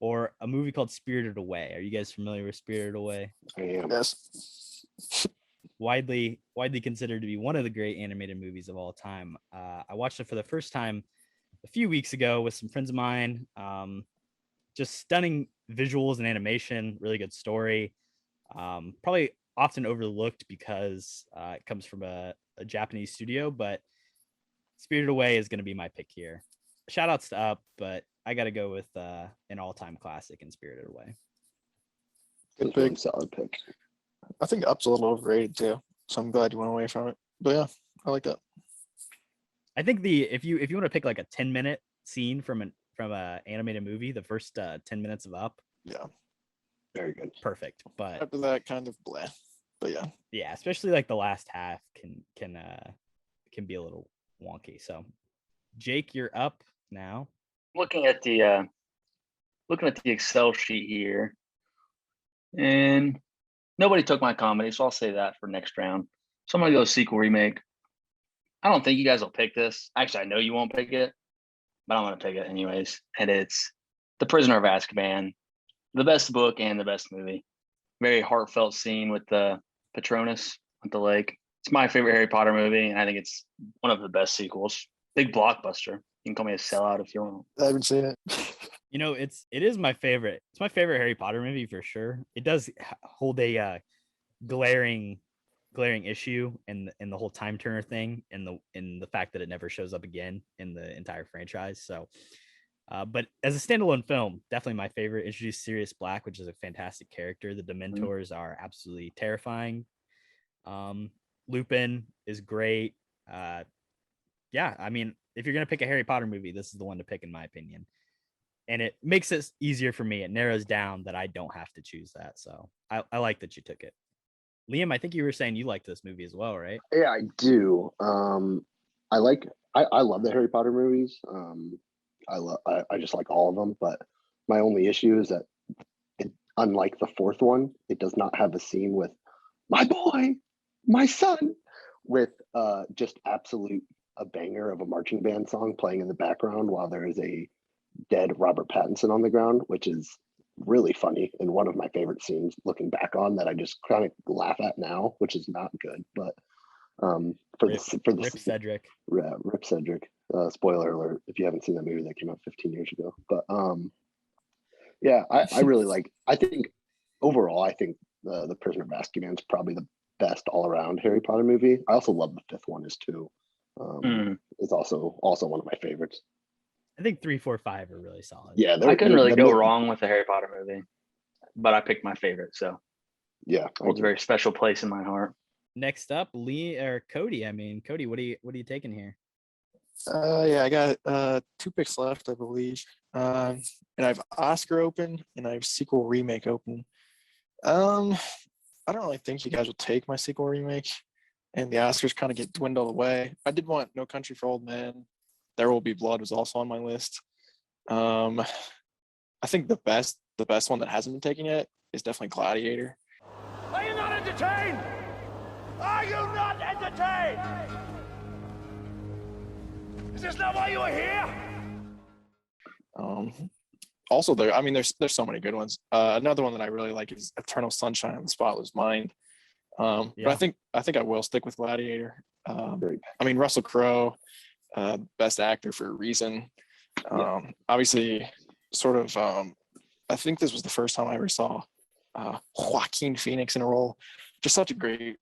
or a movie called Spirited Away. Are you guys familiar with Spirited Away? I am. Yes. Widely considered to be one of the great animated movies of all time. I watched it for the first time a few weeks ago with some friends of mine. Just stunning visuals and animation, really good story. Probably often overlooked because it comes from a Japanese studio, but Spirited Away is going to be my pick here. Shout outs to Up, but I got to go with an all-time classic in Spirited Away. Good pick. Solid pick. I think Up's a little overrated too, so I'm glad you went away from it. But yeah, I like that. I think if you want to pick like a 10-minute scene from a animated movie, the first 10 minutes of Up. Yeah. Very good. Perfect. But after that, kind of blah. But yeah. Yeah, especially like the last half can be a little wonky. So Jake, you're up now. Looking at the Excel sheet here, and nobody took my comedy, so I'll say that for next round. So I'm gonna go sequel remake. I don't think you guys will pick this. Actually, I know you won't pick it, but I'm gonna pick it anyways. And it's The Prisoner of Azkaban, the best book and the best movie. Very heartfelt scene with the Patronus at the lake. It's my favorite Harry Potter movie, and I think it's one of the best sequels. Big blockbuster. You can call me a sellout if you want. I haven't seen it. It is my favorite. It's my favorite Harry Potter movie for sure. It does hold a glaring issue in the whole time turner thing, and the fact that it never shows up again in the entire franchise. So, but as a standalone film, definitely my favorite. Introduced Sirius Black, which is a fantastic character. The Dementors are absolutely terrifying. Lupin is great. Yeah, I mean, if you're gonna pick a Harry Potter movie, this is the one to pick, in my opinion. And it makes it easier for me. It narrows down that I don't have to choose that. So I like that you took it. Liam, I think you were saying you liked this movie as well, right? Yeah, I do. I love the Harry Potter movies. I just like all of them. But my only issue is that unlike the 4th one, it does not have a scene with my boy, my son, with just a banger of a marching band song playing in the background while there is a dead Robert Pattinson on the ground, which is really funny and one of my favorite scenes looking back on that I just kind of laugh at now, which is not good. But Rip Cedric. Rip Cedric. Spoiler alert if you haven't seen that movie that came out 15 years ago. But yeah, I really like. I think overall, I think the Prisoner of Azkaban is probably the best all around Harry Potter movie. I also love the 5th one too. It's also one of my favorites. I think 3, 4, 5 are really solid. Yeah, I couldn't really go wrong with the Harry Potter movie, but I picked my favorite, so yeah, holds a very special place in my heart. Next up, Kody. Kody, what are you taking here? Yeah, I got 2 picks left, I believe. And I have Oscar open and I have sequel remake open. I don't really think you guys will take my sequel remake, and the Oscars kind of get dwindled away. I did want No Country for Old Men. There Will Be Blood was also on my list. I think the best one that hasn't been taken yet is definitely Gladiator. Are you not entertained? Are you not entertained? Is this not why you are here? Also, there's so many good ones. Another one that I really like is Eternal Sunshine of the Spotless Mind. But I think I will stick with Gladiator. Russell Crowe, best actor for a reason. Obviously, sort of. I think this was the first time I ever saw Joaquin Phoenix in a role. Just such a great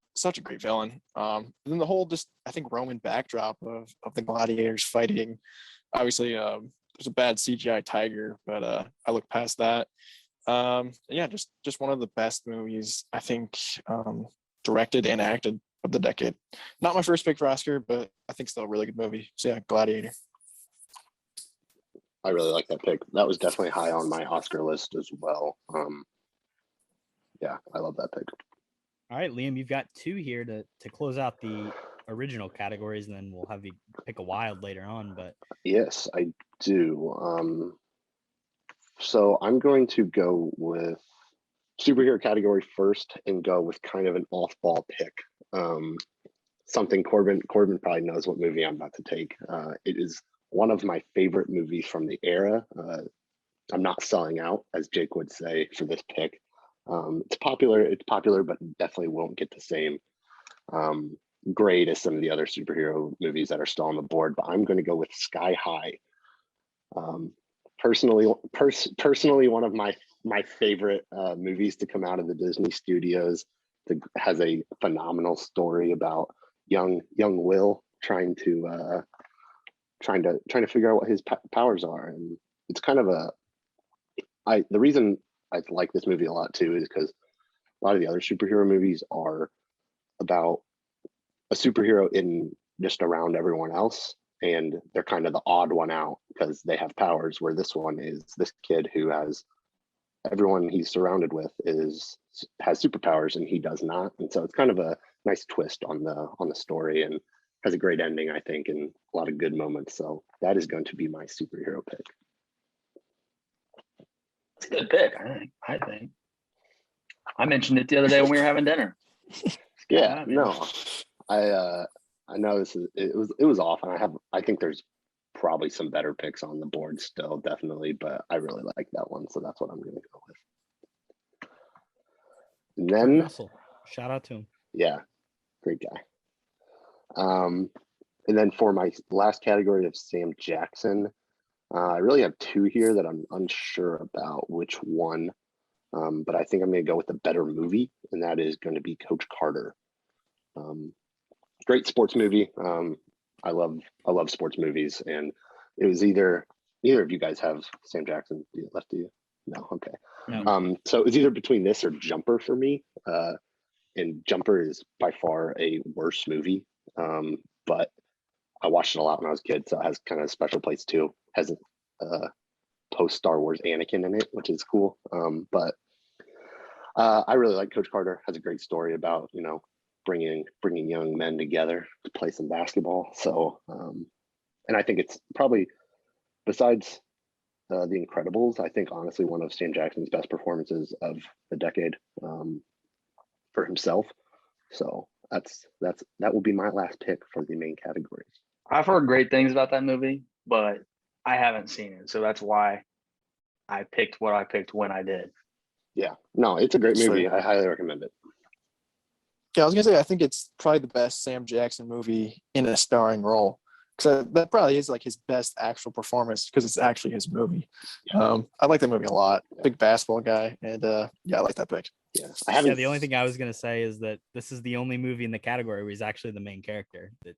villain. And then the whole I think Roman backdrop of the gladiators fighting. Obviously, there's a bad CGI tiger, but I look past that. Just one of the best movies I think directed and acted of the decade. Not my first pick for Oscar, but I think still a really good movie. So yeah, Gladiator. I really like that pick. That was definitely high on my Oscar list as well. Yeah, I love that pick. All right, Liam, you've got 2 here to close out the original categories, and then we'll have you pick a wild later on. But yes, I do. So I'm going to go with superhero category first and go with kind of an off-ball pick. Something Korbin probably knows what movie I'm about to take. It is one of my favorite movies from the era. I'm not selling out, as Jake would say, for this pick. It's popular, but definitely won't get the same grade as some of the other superhero movies that are still on the board. But I'm going to go with Sky High. Personally, one of my favorite movies to come out of the Disney studios. It has a phenomenal story about young Will trying to figure out what his powers are, and it's kind of the reason I like this movie a lot too is because a lot of the other superhero movies are about a superhero in just around everyone else, and they're kind of the odd one out because they have powers, where this one is this kid who has everyone he's surrounded with has superpowers and he does not, and so it's kind of a nice twist on the story and has a great ending, I think, and a lot of good moments. So that is going to be my superhero pick. It's a good pick, I think. I mentioned it the other day when we were having dinner. Yeah, no, I know it was off, and I think there's probably some better picks on the board still, definitely, but I really like that one, so that's what I'm going to go with. And then Russell, shout out to him. Yeah, great guy. And then for my last category of Sam Jackson, I really have 2 here that I'm unsure about which one, but I think I'm going to go with a better movie, and that is going to be Coach Carter. Great sports movie. I love sports movies, and it was either of you guys have Sam Jackson left, do you? No, okay. No. So it's either between this or Jumper for me, and Jumper is by far a worse movie. But I watched it a lot when I was a kid, so it has kind of a special place too. It has a post Star Wars Anakin in it, which is cool. But I really like Coach Carter. Has a great story about bringing young men together to play some basketball. So, and I think it's probably, besides The Incredibles, I think honestly one of Sam Jackson's best performances of the decade for himself. So that will be my last pick for the main categories. I've heard great things about that movie, but I haven't seen it, so that's why I picked what I picked when I did. Yeah, no, it's a great movie. I highly recommend it. Yeah, I was gonna say I think it's probably the best Sam Jackson movie in a starring role, because that probably is like his best actual performance because it's actually his movie. I like that movie a lot. Big basketball guy, and yeah, I like that pick. Yeah, the only thing I was gonna say is that this is the only movie in the category where he's actually the main character. That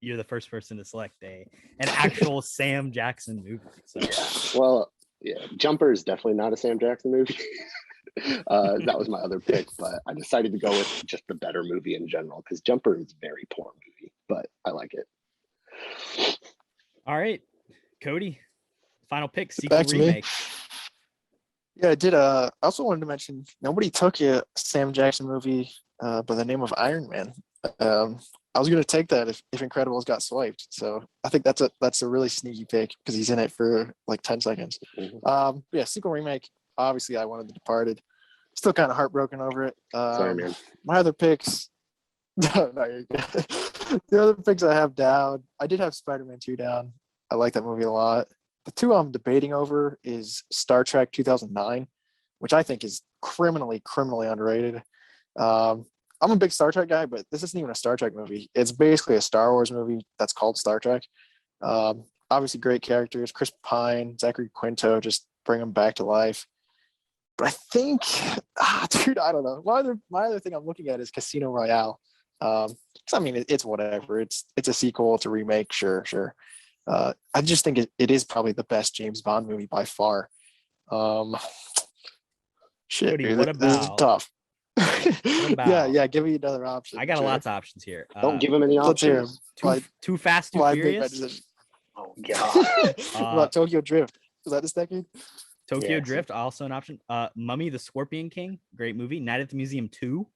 you're the first person to select an actual Sam Jackson movie. So. Yeah. Well, yeah, Jumper is definitely not a Sam Jackson movie. That was my other pick, but I decided to go with just the better movie in general because Jumper is a very poor movie, but I like it. All right, Kody, final pick, sequel remake. Yeah, I did. I also wanted to mention nobody took a Sam Jackson movie by the name of Iron Man. I was going to take that if Incredibles got swiped. So I think that's a really sneaky pick because he's in it for like 10 seconds. Mm-hmm. Yeah, sequel remake. Obviously, I wanted The Departed. Still kind of heartbroken over it. Sorry, man. My other picks. No, you're good. The other picks I have down. I did have Spider-Man 2 down. I like that movie a lot. The two I'm debating over is Star Trek 2009, which I think is criminally underrated. I'm a big Star Trek guy, but this isn't even a Star Trek movie. It's basically a Star Wars movie that's called Star Trek. Obviously, great characters. Chris Pine, Zachary Quinto, just bring them back to life. But I think, dude, I don't know. My other thing I'm looking at is Casino Royale. I mean, it's whatever. It's a sequel, it's a remake, sure. I just think it is probably the best James Bond movie by far. Shit, Kody, dude, this is tough. Yeah, give me another option. I got lots of options here. Don't give him any options. Too Fast, Too Furious. Oh God. What, Tokyo Drift? Is that this decade? Tokyo Drift, also an option. Mummy the Scorpion King, great movie. Night at the Museum 2.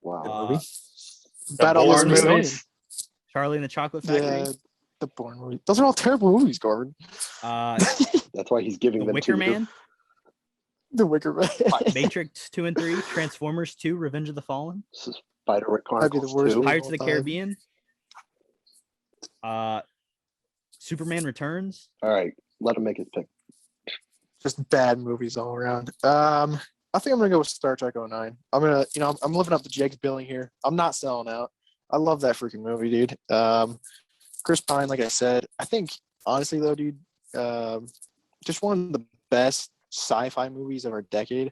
Wow. Movie. Battle Bourne movies. Charlie and the Chocolate Factory. Yeah, the Bourne movie. Those are all terrible movies, Corbin. That's why he's giving The them Wicker to Man. The Wicker Man. Matrix 2 and 3. Transformers 2. Revenge of the Fallen. Spider-Man Chronicles 2. Pirates of the Caribbean. Superman Returns. All right, let him make his pick. Just bad movies all around. I think I'm gonna go with Star Trek 09. I'm living up to Jake's billing here. I'm not selling out. I love that freaking movie, dude. Chris Pine, like I said, I think honestly though, dude, just one of the best sci-fi movies of our decade.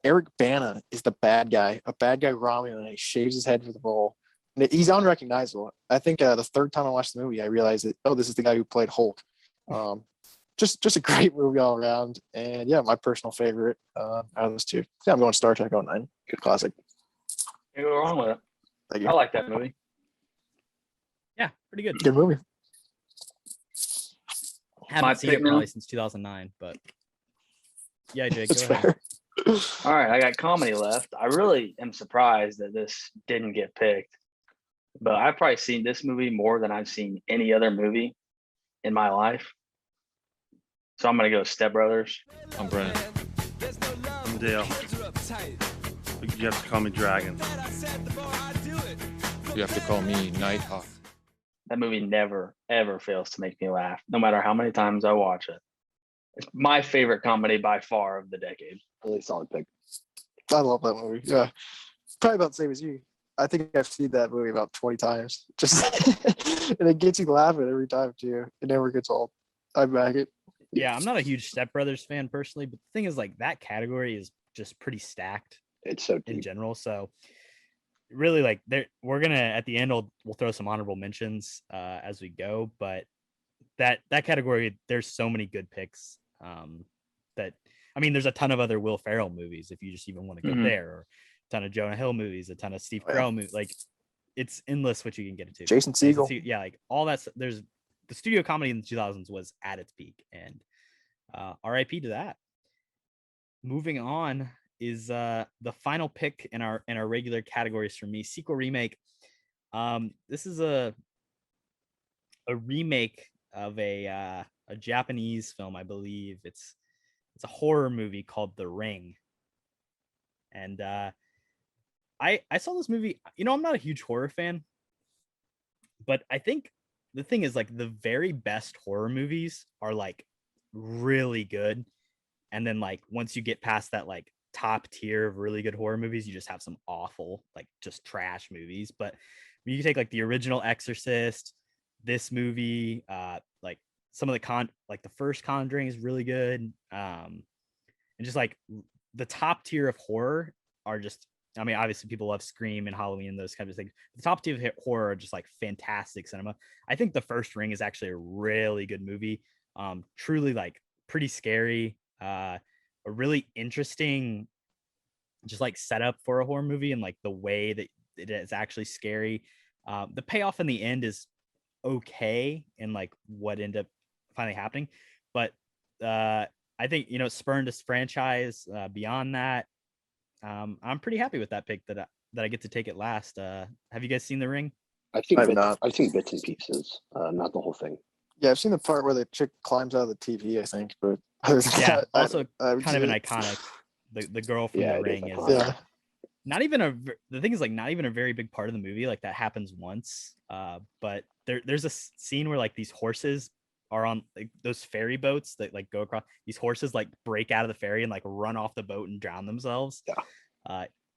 Eric Bana is the bad guy, a bad guy Romulan, and he shaves his head for the role. And he's unrecognizable. I think the third time I watched the movie, I realized that, this is the guy who played Hulk. Just a great movie all around. And yeah, my personal favorite out of those two. Yeah, I'm going Star Trek 09. Good classic. Can't go wrong with it. Thank you. I like that movie. Yeah, pretty good. Good movie. Haven't seen it probably since 2009, but yeah, Jake, That's go ahead. fair. All right, I got comedy left. I really am surprised that this didn't get picked, but I've probably seen this movie more than I've seen any other movie in my life. So I'm gonna go Step Brothers. I'm Brennan. I'm Dale. You have to call me Dragon. You have to call me Nighthawk. That movie never, ever fails to make me laugh, no matter how many times I watch it. It's my favorite comedy by far of the decade. Really solid pick. I love that movie. Yeah. Probably about the same as you. I think I've seen that movie about 20 times. Just and it gets you laughing every time too. It never gets old. I back it. Yeah, I'm not a huge Step Brothers fan personally, but the thing is, like, that category is just pretty stacked. It's so deep. In general. So really, like, we're gonna at the end we'll throw some honorable mentions as we go, but that category, there's so many good picks. That I mean, there's a ton of other Will Ferrell movies if you just even want to go there, or a ton of Jonah Hill movies, a ton of Steve Carell movies. Like, it's endless what you can get into. Jason Segel. Yeah, like all that. There's the studio comedy in the 2000s was at its peak, and RIP to that. Moving on is the final pick in our regular categories for me. Sequel remake. This is a remake of a Japanese film, I believe. It's a horror movie called The Ring, and I saw this movie. I'm not a huge horror fan, but I think the thing is, like, the very best horror movies are like really good, and then like once you get past that like top tier of really good horror movies, you just have some awful, like, just trash movies. But you take like the original Exorcist, this movie, like some of the like the first Conjuring is really good, and just like the top tier of horror are just I mean, obviously people love Scream and Halloween and those kinds of things. The top two of horror are just like fantastic cinema. I think The First Ring is actually a really good movie. Truly like pretty scary, a really interesting just like setup for a horror movie, and like the way that it is actually scary. The payoff in the end is okay, and like what ended up finally happening, but I think, you know, spurned this franchise beyond that. I'm pretty happy with that pick that I get to take it last. Have you guys seen The Ring? I've seen bits and pieces, not the whole thing. Yeah, I've seen the part where the chick climbs out of the TV, I think, but yeah, also kind of an iconic. The girl from The Ring is not even the thing is like not even a very big part of the movie. Like that happens once, but there's a scene where like these horses are on like those ferry boats that like go across. These horses like break out of the ferry and like run off the boat and drown themselves.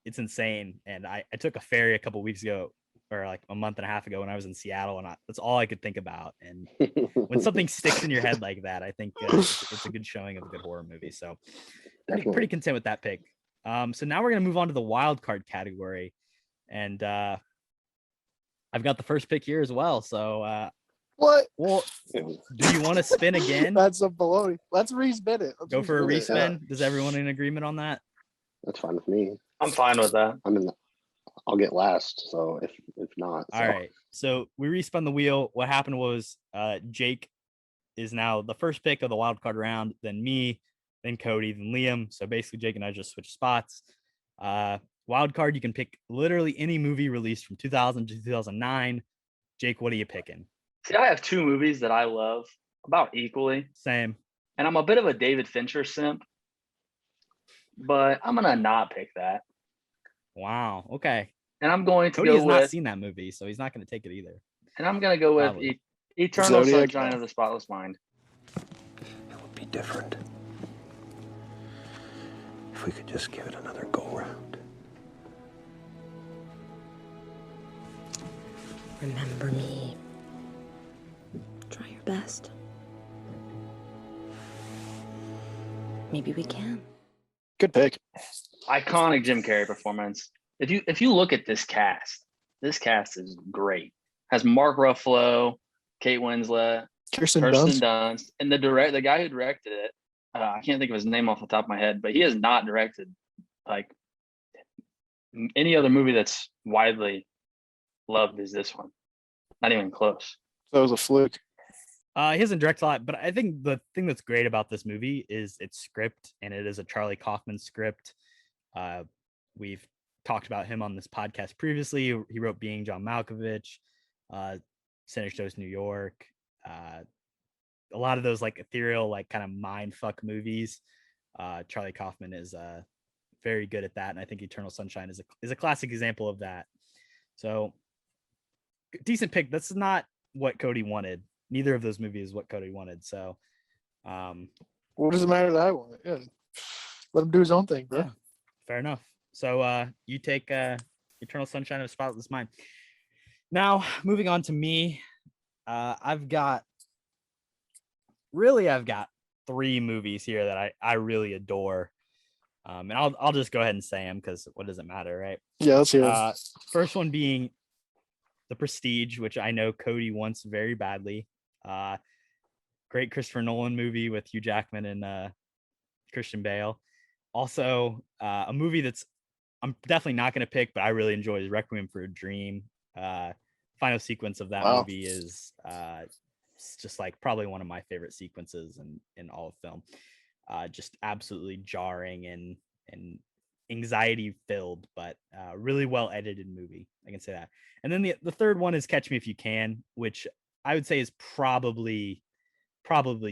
It's insane. And I took a ferry a couple weeks ago, or like a month and a half ago, when I was in Seattle, and that's all I could think about. And when something sticks in your head like that, I think it's a good showing of a good horror movie. So pretty content with that pick. So now we're gonna move on to the wild card category, and I've got the first pick here as well. So what? Well, do you want to spin again? That's a baloney. Let's respin it. Go for a respin. Does everyone in agreement on that? That's fine with me. I'm fine with that. I'll get last. So if not, all right. So we respun the wheel. What happened was Jake is now the first pick of the wild card round, then me, then Kody, then Liam. So basically Jake and I just switched spots. Wild card, you can pick literally any movie released from 2000 to 2009. Jake, what are you picking? See, I have two movies that I love about equally. Same. And I'm a bit of a David Fincher simp, but I'm gonna not pick that. Wow. Okay. And I'm going to Kody go has with. not seen that movie, so he's not going to take it either. And I'm gonna go with Eternal Zodiac. Sunshine of the Spotless Mind. It would be different if we could just give it another go round. Remember me. Try your best. Maybe we can. Good pick. Iconic Jim Carrey performance. If you look at this cast is great. Has Mark Ruffalo, Kate Winslet, Kirsten Dunst, and the guy who directed it. I can't think of his name off the top of my head, but he has not directed like any other movie that's widely loved as this one. Not even close. So it was a fluke. He hasn't directed a lot, but I think the thing that's great about this movie is its script, and it is a Charlie Kaufman script. We've talked about him on this podcast previously. He wrote Being John Malkovich, Center Shows New York, a lot of those like ethereal, like kind of mind fuck movies. Charlie Kaufman is very good at that, and I think Eternal Sunshine is a classic example of that. So decent pick. That's not what Kody wanted. Neither of those movies is what Kody wanted. So what does it matter that I want it? Yeah. Let him do his own thing, bro. Yeah, fair enough. So you take Eternal Sunshine of a Spotless Mind. Now, moving on to me, I've got three movies here that I really adore. And I'll just go ahead and say them because what does it matter, right? Yeah, let's hear it. First one being The Prestige, which I know Kody wants very badly. Great Christopher Nolan movie with Hugh Jackman and Christian Bale. Also, a movie that's I'm definitely not going to pick, but I really enjoy is Requiem for a Dream. Final sequence of that movie is it's just like probably one of my favorite sequences in all of film. Just absolutely jarring and anxiety filled, but really well edited movie. I can say that. And then the third one is Catch Me If You Can, which I would say is probably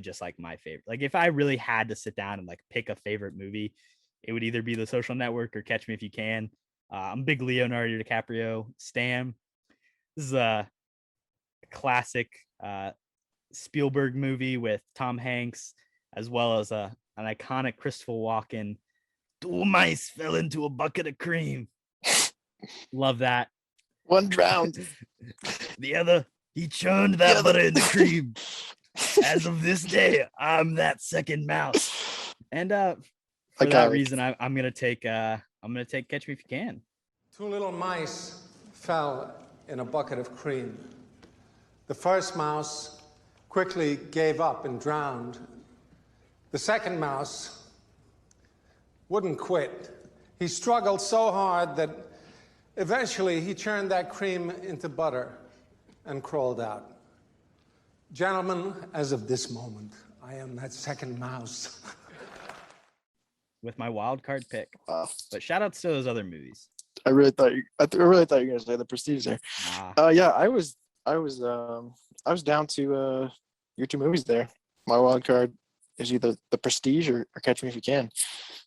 just like my favorite. Like if I really had to sit down and like pick a favorite movie, it would either be The Social Network or Catch Me If You Can. I'm a big Leonardo DiCaprio stan. This is a classic Spielberg movie with Tom Hanks, as well as an iconic Christopher Walken. 2 mice fell into a bucket of cream. Love that. One drowned. The other, he churned that butter into cream. As of this day, I'm that second mouse. And for that reason, I'm gonna take Catch Me If You Can. Two little mice fell in a bucket of cream. The first mouse quickly gave up and drowned. The second mouse wouldn't quit. He struggled so hard that eventually he churned that cream into butter and crawled out. Gentlemen, as of this moment, I am that second mouse. With my wild card pick. But shout outs to those other movies. I really thought you were gonna say The Prestige there. Yeah, I was down to your two movies there. My wild card is either The Prestige or Catch Me If You Can.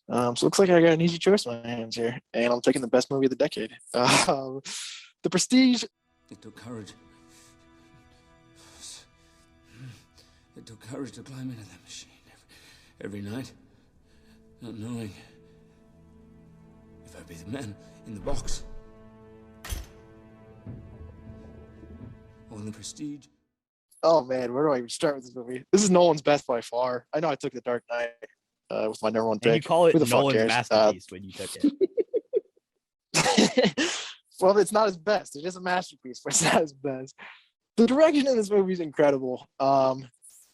So it looks like I got an easy choice in my hands here, and I'm taking the best movie of the decade. The Prestige. It took courage. It took courage to climb into that machine every night, not knowing if I'd be the man in the box or in The Prestige. Oh man, where do I even start with this movie? This is Nolan's best by far. I know I took The Dark Knight with my number one pick. And you call it Who the fuck Nolan's cares? masterpiece when you took it. Well, it's not his best. It is a masterpiece, but it's not his best. The direction in this movie is incredible.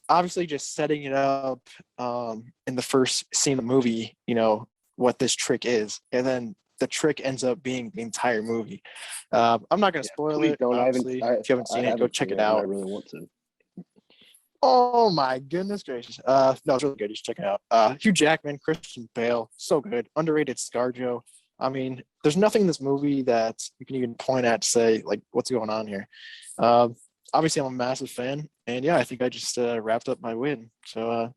Obviously, just setting it up in the first scene of the movie, you know, what this trick is. And then the trick ends up being the entire movie. I'm not going to spoil it. Obviously, if you haven't seen it, go check it out. I really want to. Oh my goodness gracious. No, it's really good. You should check it out. Hugh Jackman, Christian Bale, so good. Underrated ScarJo. I mean, there's nothing in this movie that you can even point at to say, like, what's going on here. Obviously, I'm a massive fan. And yeah, I think I just wrapped up my win. So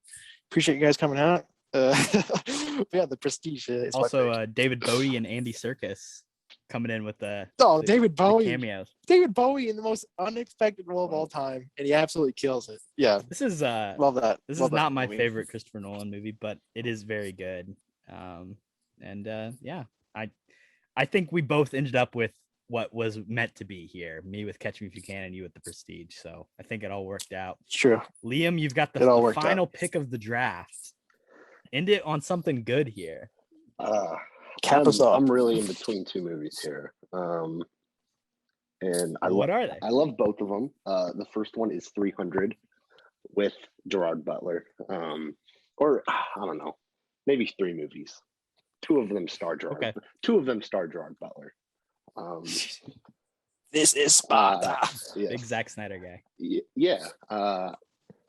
appreciate you guys coming out. Yeah, The Prestige is also David Bowie and Andy Serkis coming in with David Bowie cameos. David Bowie in the most unexpected role of all time, and he absolutely kills it. Yeah, this is love that. This Love is not that my movie. favorite Christopher Nolan movie, but it is very good. Yeah, I think we both ended up with what was meant to be here. Me with Catch Me If You Can, and you with The Prestige. So I think it all worked out. True. Liam, you've got It all the worked final out. pick of the draft. End it on something good here. Cap us off. I'm really in between two movies here. And What are they? I love both of them. The first one is 300 with Gerard Butler. Or I don't know, maybe three movies. Two of them star Gerard. Okay. Two of them star Gerard Butler. This is Sparta. Yes. Big Zack Snyder guy. Yeah.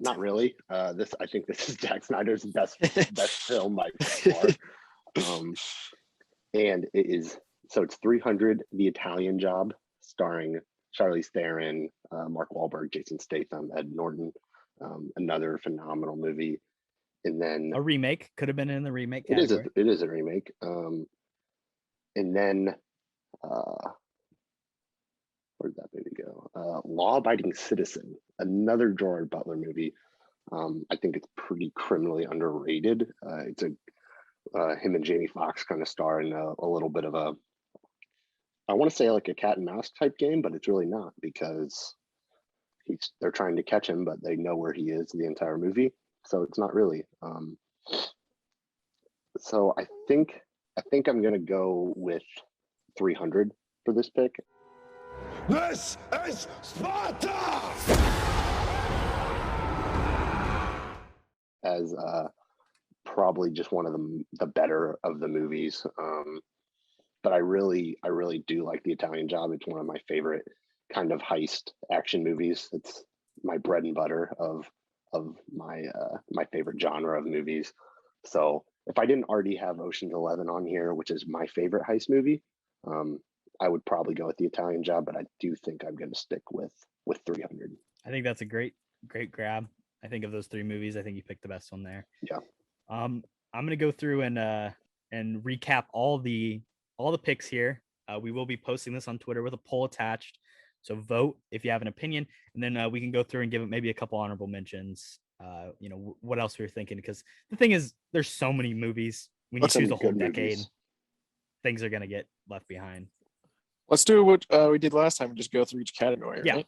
Not really. I think this is Zack Snyder's best film by far. And it's 300, The Italian Job, starring Charlize Theron, Mark Wahlberg, Jason Statham, Ed Norton. Another phenomenal movie. And then A remake could have been in the remake it category. is a remake. And then where did that movie go? Law Abiding Citizen, another Gerard Butler movie. I think it's pretty criminally underrated. It's him and Jamie Foxx kind of star in a little bit of a, I want to say like a cat and mouse type game, but it's really not, because they're trying to catch him, but they know where he is the entire movie. So it's not really. So I think I'm gonna go with 300 for this pick. This is Sparta! As probably just one of the better of the movies. But I really do like The Italian Job. It's one of my favorite kind of heist action movies. It's my bread and butter of my my favorite genre of movies. So if I didn't already have Ocean's 11 on here, which is my favorite heist movie, I would probably go with The Italian Job, but I do think I'm going to stick with 300. I think that's a great grab. I think of those three movies, I think you picked the best one there. Yeah. I'm gonna go through and recap all the picks here. We will be posting this on Twitter with a poll attached. So vote if you have an opinion, and then we can go through and give it maybe a couple honorable mentions. What else we were thinking, because the thing is, there's so many movies. When you choose a whole decade, things are gonna get left behind. Let's do what we did last time and just go through each category. Yeah. Right?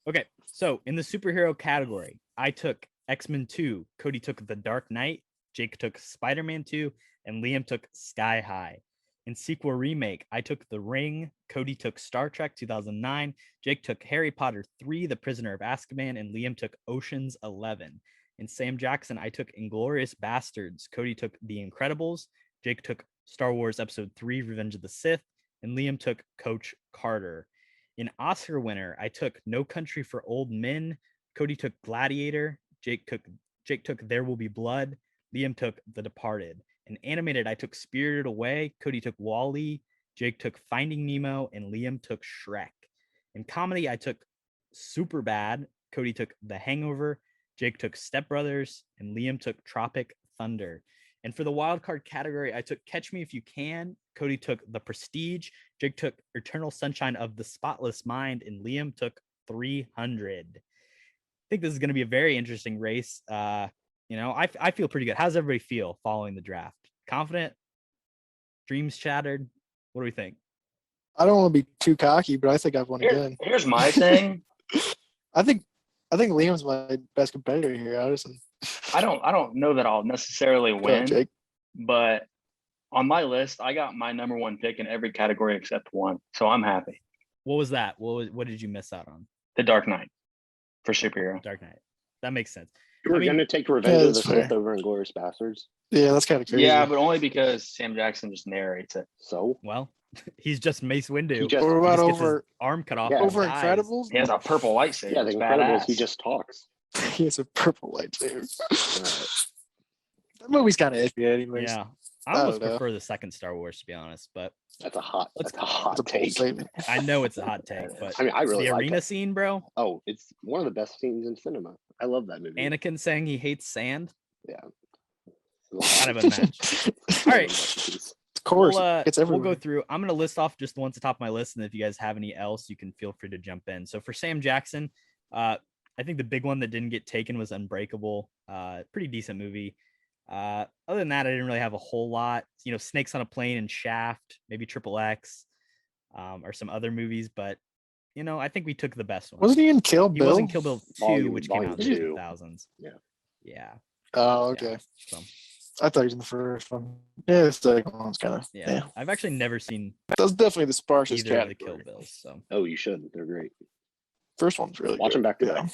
Okay. So in the superhero category, I took X-Men 2. Kody took The Dark Knight. Jake took Spider-Man 2, and Liam took Sky High. In sequel remake, I took The Ring, Kody took Star Trek 2009, Jake took Harry Potter 3, The Prisoner of Azkaban, and Liam took Ocean's 11. In Sam Jackson, I took Inglourious Bastards, Kody took The Incredibles, Jake took Star Wars Episode 3, Revenge of the Sith, and Liam took Coach Carter. In Oscar winner, I took No Country for Old Men, Kody took Gladiator, Jake took There Will Be Blood, Liam took The Departed. In animated, I took Spirited Away, Kody took Wall-E, Jake took Finding Nemo, and Liam took Shrek. In comedy, I took Superbad, Kody took The Hangover, Jake took Step Brothers, and Liam took Tropic Thunder. And for the wildcard category, I took Catch Me If You Can, Kody took The Prestige, Jake took Eternal Sunshine of the Spotless Mind, and Liam took 300. I think this is going to be a very interesting race. I feel pretty good. How's everybody feel following the draft? Confident? Dreams shattered? What do we think? I don't want to be too cocky, but I think I've won again. Here's my thing. I think Liam's my best competitor here, honestly. I don't know that I'll necessarily win, Jake. but on my list, I got my number one pick in every category except one. So I'm happy. What was that? What did you miss out on? The Dark Knight for superhero. Dark Knight. That makes sense. You were going to take Revenge of the Sith over Inglourious Bastards? Yeah, that's kind of crazy. Yeah, but only because Sam Jackson just narrates it. So? Well, he's just Mace Windu. What about over arm cut off? Yeah. Over Incredibles? He has a purple lightsaber. Yeah, the Incredibles, he just talks. He has a purple lightsaber. That movie's kind of iffy anyways. Yeah. I almost prefer the second Star Wars, to be honest, but that's a hot take. I know it's a hot take, but I mean, I really the like arena it. scene, bro. Oh, it's one of the best scenes in cinema. I love that movie. Anakin saying he hates sand. Yeah. Kind of a match. All right. Of course, we'll go through. I'm going to list off just the ones at the top of my list, and if you guys have any else, you can feel free to jump in. So for Sam Jackson, I think the big one that didn't get taken was Unbreakable. Pretty decent movie. Other than that, I didn't really have a whole lot. Snakes on a Plane and Shaft, maybe XXX, or some other movies. But I think we took the best one. Wasn't he in Kill Bill? He was in Kill Bill 2, which came out in the 2000s. Yeah. Oh, okay. So. I thought he was in the first one. Yeah, the second one's kind of. Yeah. I've actually never seen. That's definitely the sparsest either of the category. Kill Bills. So. Oh, you should. They're great. First one's really Watch them back to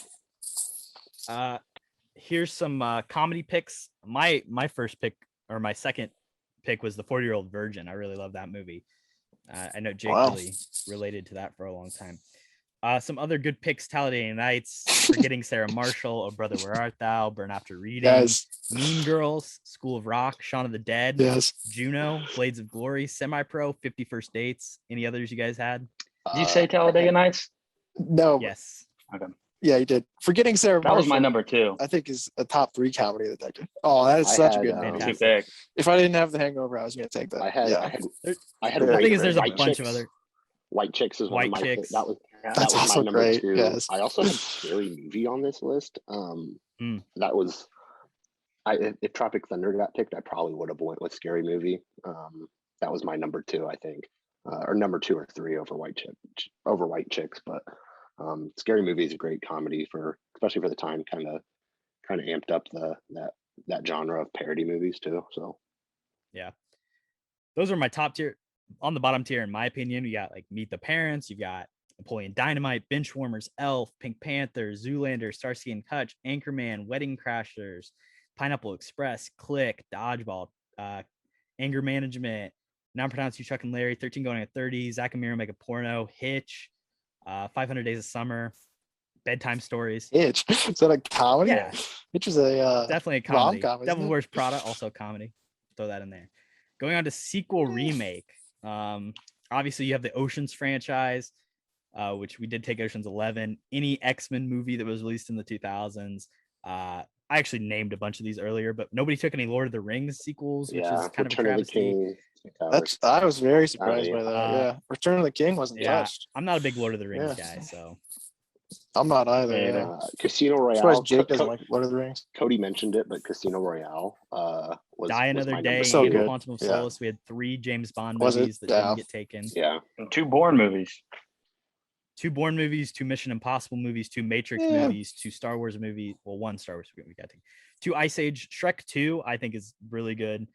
back. Here's some comedy picks. My first pick, or my second pick, was The 40-Year-Old Virgin. I really love that movie. I know Jake really related to that for a long time. Some other good picks: Talladega Nights, Forgetting Sarah Marshall, Oh Brother Where Art Thou, Burn After Reading, Mean Girls, School of Rock, Shaun of the Dead, Juno, Blades of Glory, Semi-Pro, 50 First Dates. Any others you guys had? Did you say Talladega Nights? No. Yes. Okay. Yeah, you did. Forgetting Sarah Marshall. That was my number 2. I think is a top 3 comedy detective. Oh, that is such a good movie. Pick. If I didn't have The Hangover, I was going to take that. I had. The thing is, there's a bunch of other. White Chicks is one of my Chicks. That was also my number great. 2. Yes. I also had Scary Movie on this list. That was. If Tropic Thunder got picked, I probably would have went with Scary Movie. That was my number 2, I think, or number 2 or 3 over White Chicks. But Scary Movie is a great comedy especially for the time. Kind of amped up that genre of parody movies too. So yeah, those are my top tier. On the bottom tier, in my opinion, you got like Meet the Parents, you got Napoleon Dynamite, Benchwarmers, Elf, Pink Panther, Zoolander, Starsky and Hutch, Anchorman, Wedding Crashers, Pineapple Express, Click, Dodgeball, Anger Management, Now Pronounced You Chuck and Larry, 13 Going on 30, Zack and Miri Make a Porno, Hitch, 500 Days of Summer, Bedtime Stories. Hitch? Is that a comedy? Yeah. Hitch is a definitely a comedy. rom-com, Devil Wears Prada, also a comedy. Throw that in there. Going on to sequel remake. Obviously you have the Oceans franchise, which we did take Oceans 11. Any X-Men movie that was released in the 2000s. I actually named a bunch of these earlier, but nobody took any Lord of the Rings sequels, which is kind of a travesty. I was very surprised by that. Yeah, Return of the King wasn't touched. I'm not a big Lord of the Rings guy, so I'm not either. Casino Royale. As Jake doesn't like Lord of the Rings. Cody mentioned it, but Casino Royale was Die Another Day, so good. Quantum of Solace. We had 3 James Bond movies that didn't get taken. Yeah, and 2 Bourne movies. 2 Bourne movies, 2 Mission Impossible movies, 2 Matrix movies, 2 Star Wars movies. Well, 1 Star Wars movie we got taken. 2 Ice Age. Shrek 2, I think, is really good.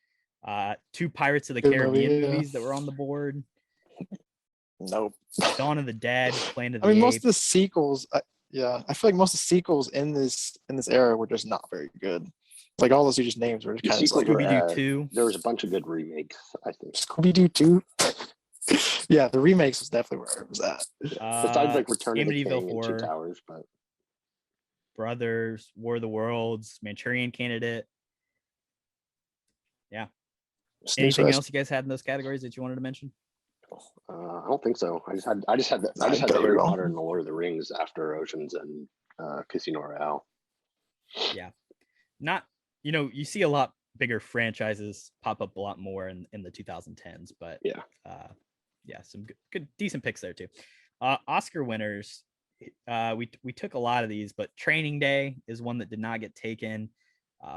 2 Pirates of the Good Caribbean movie, yeah. movies that were on the board. Nope. Dawn of the Dead, Planet of I the mean, most of Apes. the sequels, I feel like most of the sequels in this era were just not very good. Like all those you just names were just The kind of sequels like were, Scooby-Doo 2. there was a bunch of good remakes, I think. Scooby-Doo 2. Yeah, the remakes was definitely where it was at. Besides like Return of the Amityville King and Two 4, Towers, but Brothers, War of the Worlds, Manchurian Candidate. Yeah. Anything else you guys had in those categories that you wanted to mention? I don't think so. I just had the Harry Potter and the Lord of the Rings after Oceans and Casino Royale. Yeah. Not, you see a lot bigger franchises pop up a lot more in the 2010s, but some good decent picks there too. Oscar winners, we took a lot of these, but Training Day is one that did not get taken.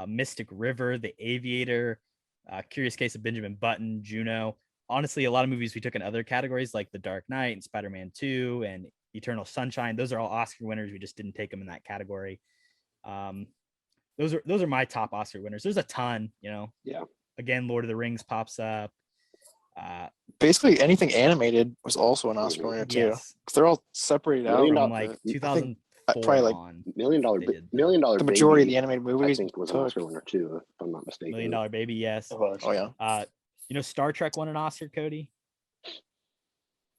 Mystic River, The Aviator, Curious Case of Benjamin Button, Juno. Honestly, a lot of movies we took in other categories like The Dark Knight and Spider-Man 2 and Eternal Sunshine. Those are all Oscar winners. We just didn't take them in that category. Those are my top Oscar winners. There's a ton, Yeah. Again, Lord of the Rings pops up. Basically, anything animated was also an Oscar winner too. Yes. Because they're all separated out From from like the, 2004 probably like on. Million Dollar the majority of the animated I movies think was an Oscar winner too, if I'm not mistaken. $1 Million Baby, yes. Oh yeah. Star Trek won an Oscar, Kody.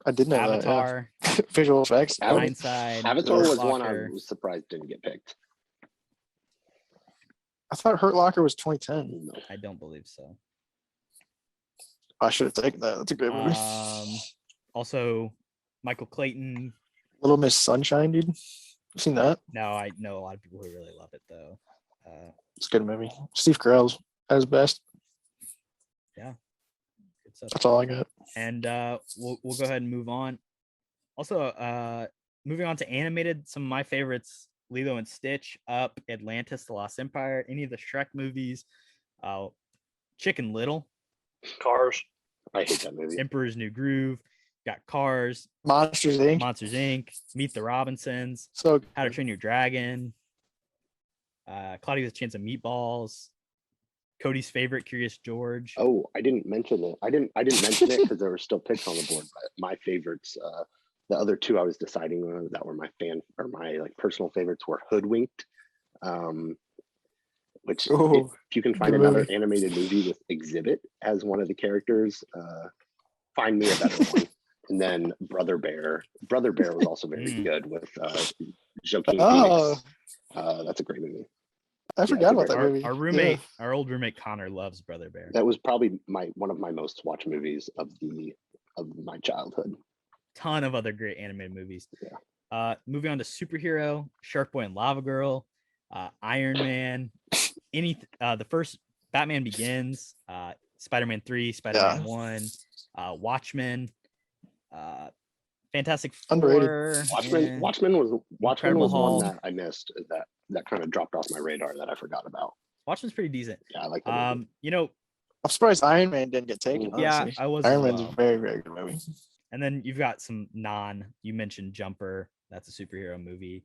I did know Avatar, that. Yeah. Visual effects. Blindside. Avatar was one I Locker. was surprised didn't get picked. I thought Hurt Locker was 2010. I don't believe so. I should have taken that. That's a great movie. Also, Michael Clayton. Little Miss Sunshine, dude. You seen that? No, I know a lot of people who really love it though. It's a good movie. Steve Carell's at his best. Yeah. Good stuff. That's all I got. And we'll go ahead and move on. Also, moving on to animated, some of my favorites: Lilo and Stitch, Up, Atlantis, The Lost Empire, any of the Shrek movies, Chicken Little, Cars. I hate that movie. Emperor's New Groove, got Cars, Monsters Inc., Meet the Robinsons, so How to Train Your Dragon, Claudia's Chance of Meatballs, Cody's favorite, Curious George. Oh, I didn't mention it. I didn't mention it because there were still picks on the board. But my favorites, the other two I was deciding on that were my personal favorites were Hoodwinked, which if you can find another animated movie with Exhibit as one of the characters, find me a better one. And then Brother Bear. Brother Bear was also very good with Joaquin Phoenix. That's a great movie. I forgot about that movie. Our old roommate Connor loves Brother Bear. That was probably one of my most watched movies of my childhood. Ton of other great animated movies. Yeah. Moving on to superhero, Shark Boy and Lava Girl, Iron Man, the first Batman Begins, Spider-Man 3, Spider-Man 1, Watchmen, Fantastic Four. Underrated. Watchmen was Hulk. one that I missed that kind of dropped off my radar that I forgot about. Watchmen's pretty decent. Yeah, I like that movie. I'm surprised Iron Man didn't get taken. Yeah, honestly. I was. Iron Man's a very, very good movie. And then you've got some you mentioned Jumper. That's a superhero movie.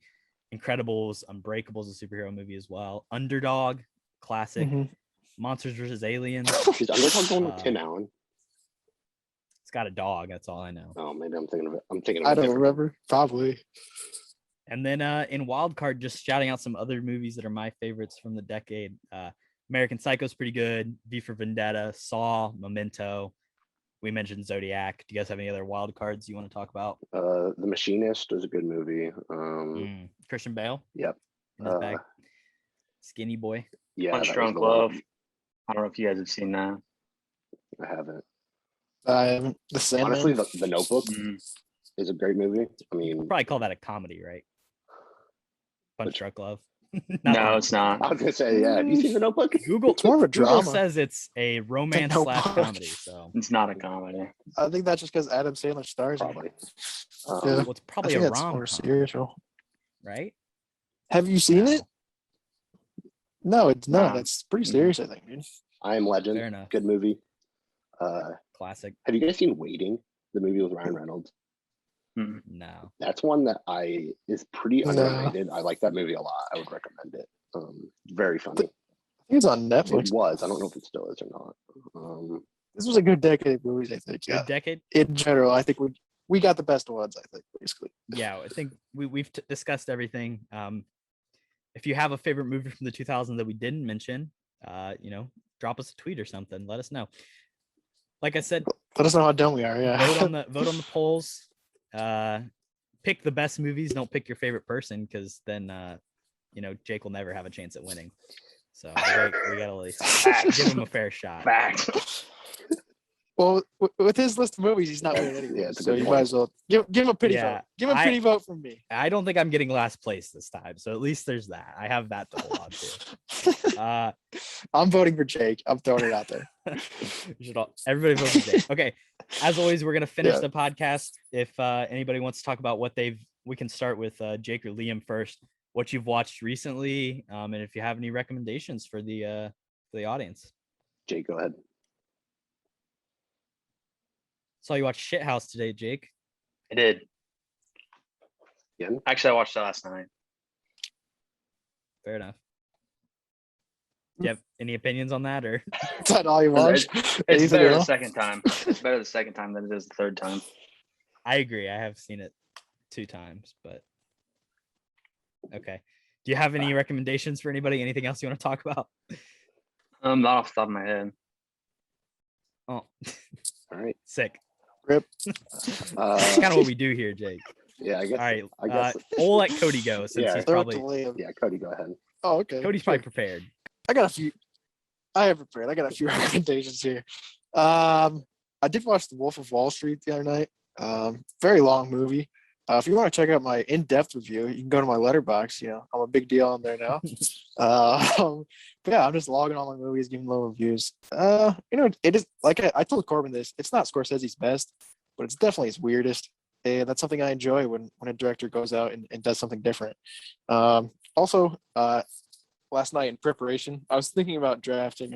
Incredibles, Unbreakable is a superhero movie as well. Underdog, classic. Monsters vs. Aliens. Is Underdog going with Tim Allen? It's got a dog. That's all I know. Oh, maybe I'm thinking of it. I don't remember. Probably. And then in Wildcard, just shouting out some other movies that are my favorites from the decade. American Psycho's pretty good. V for Vendetta, Saw, Memento. We mentioned Zodiac. Do you guys have any other wild cards you want to talk about? The Machinist is a good movie. Christian Bale. Yep. In his bag. Skinny boy. Yeah. Punch Drunk Love. I don't know if you guys have seen that. I haven't. The Sandman. Honestly, the Notebook is a great movie. I mean, we'll probably call that a comedy, right? Punch Drunk Love. No, it's not. I was gonna say, yeah. Have you seen the Notebook? It's more of a drama. Google says it's a romance / comedy, so it's not a comedy. I think that's just because Adam Sandler stars. Probably. Well, it's probably a rom-com, spiritual, right? Have you seen it? No, it's not. It's pretty serious, I think, dude. I Am Legend. Fair enough. Good movie. Classic. Have you guys seen Waiting? The movie with Ryan Reynolds. No. That's one that is pretty underrated. I like that movie a lot. I would recommend it. Very funny. I think it's on Netflix. It was. I don't know if it still is or not. This was a good decade of movies, I think. Yeah. Good decade? In general, I think we got the best ones, I think, basically. Yeah, I think we've discussed everything. If you have a favorite movie from the 2000s that we didn't mention, drop us a tweet or something. Let us know. Like I said, let us know how dumb we are. Yeah. vote on the polls. Pick the best movies. Don't pick your favorite person, because then Jake will never have a chance at winning. So we gotta at least give him a fair shot. Fact. Well, with his list of movies, he's not winning anyway. Yeah, so you might as well give him a pity vote. Give him a pity vote from me. I don't think I'm getting last place this time, so at least there's that. I have that to hold on to. I'm voting for Jake. I'm throwing it out there. Everybody vote for Jake. Okay. As always, we're gonna finish the podcast. If anybody wants to talk about what we can start with Jake or Liam first. What you've watched recently, and if you have any recommendations for the audience. Jake, go ahead. Saw you watch Shithouse today, Jake. I did. Again? Actually, I watched it last night. Fair enough. Do you have any opinions on that, or is that all you watched? It's better the second time. It's better the second time than it is the third time. I agree. I have seen it 2 times, but okay. Do you have any recommendations for anybody? Anything else you want to talk about? Not off the top of my head. Oh, all right. Sick. Rip. That's kind of what we do here, Jake. Yeah, I guess. All right. I guess. We'll let Kody go since he's probably. Cody, go ahead. Oh, okay. Cody's probably prepared. I got a few recommendations here. I did watch The Wolf of Wall Street the other night. Very long movie. If you want to check out my in-depth review, you can go to my letterbox. I'm a big deal on there now. But yeah, I'm just logging all my movies, giving low reviews. It is like I told Korbin this. It's not Scorsese's best, but it's definitely his weirdest, and that's something I enjoy when a director goes out and does something different. Also, last night in preparation, I was thinking about drafting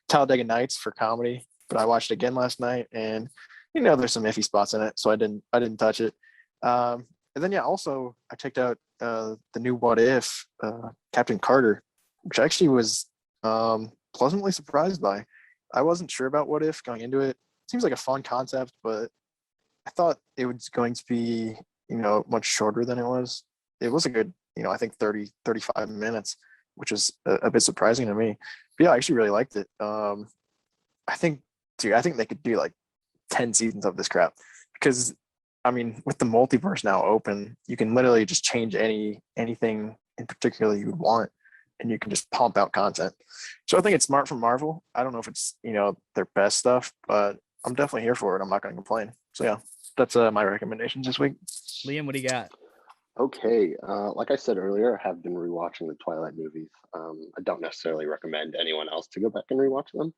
Talladega Nights for comedy, but I watched it again last night, and there's some iffy spots in it, so I didn't touch it. And then also I checked out the new What If, Captain Carter, which I actually was pleasantly surprised by. I wasn't sure about What If going into it. Seems like a fun concept, but I thought it was going to be much shorter than it was. It was a good I think 35 minutes, which is a bit surprising to me. But yeah, I actually really liked it. I think they could do like 10 seasons of this crap, because with the multiverse now open, you can literally just change anything in particular you would want, and you can just pump out content. So I think it's smart from Marvel. I don't know if it's their best stuff, but I'm definitely here for it. I'm not going to complain. So yeah, that's my recommendations this week. Liam, what do you got? Okay, like I said earlier, I have been rewatching the Twilight movies. I don't necessarily recommend anyone else to go back and rewatch them.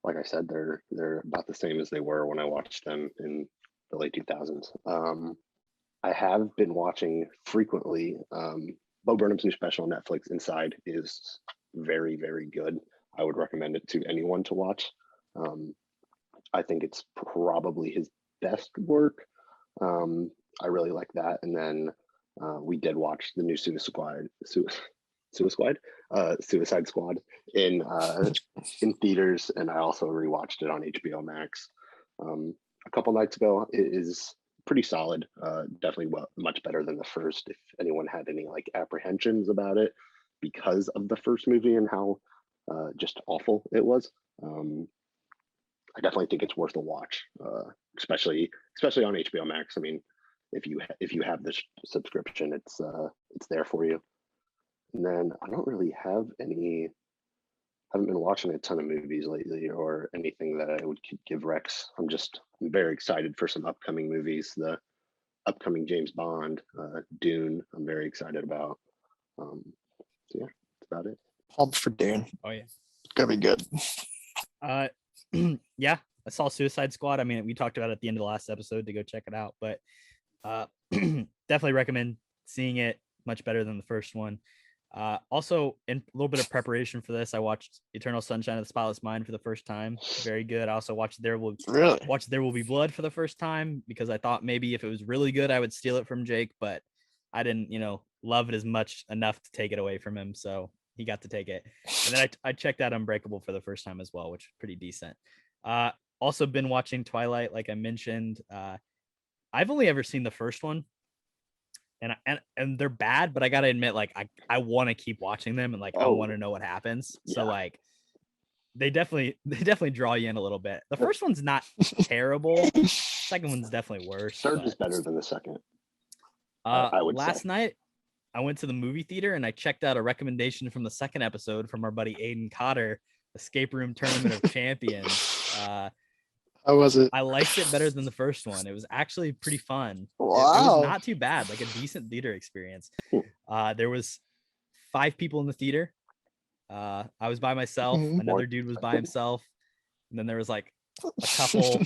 Like I said, they're about the same as they were when I watched them in the late 2000s. I have been watching frequently. Bo Burnham's new special on Netflix, Inside, is very, very good. I would recommend it to anyone to watch. I think it's probably his best work. I really like that. And then we did watch the new Suicide Squad in theaters, and I also rewatched it on HBO Max a couple nights ago. It is pretty solid. Definitely much better than the first. If anyone had any apprehensions about it because of the first movie and how just awful it was, I definitely think it's worth a watch, especially on HBO Max. If you have this subscription, it's there for you. And then I don't really have haven't been watching a ton of movies lately or anything that I would give Rex. I'm very excited for some upcoming movies. The upcoming James Bond, Dune, I'm very excited about. So yeah, that's about it. Pumped for Dune. Oh yeah, it's gonna be good. Yeah, I saw Suicide Squad. We talked about it at the end of the last episode to go check it out, but definitely recommend seeing it. Much better than the first one. Also, in a little bit of preparation for this, I watched Eternal Sunshine of the Spotless Mind for the first time. Very good. I also watched There Will Be Blood for the first time, because I thought maybe if it was really good, I would steal it from Jake, but I didn't, love it enough to take it away from him. So he got to take it. And then I checked out Unbreakable for the first time as well, which is pretty decent. Also been watching Twilight, like I mentioned. I've only ever seen the first one, and they're bad, but I gotta admit, like I want to keep watching them, and like I want to know what happens. So like they definitely draw you in a little bit. The first one's not terrible. Second one's definitely worse. Third is better than the second. I would last say. night I went to the movie theater and I checked out a recommendation from the second episode from our buddy Aiden Cotter, Escape Room Tournament of Champions. How was it? I liked it better than the first one. It was actually pretty fun. It Wow. was not too bad, like a decent theater experience. There was 5 people in the theater. I was by myself. Another dude was by himself. And then there was like a couple,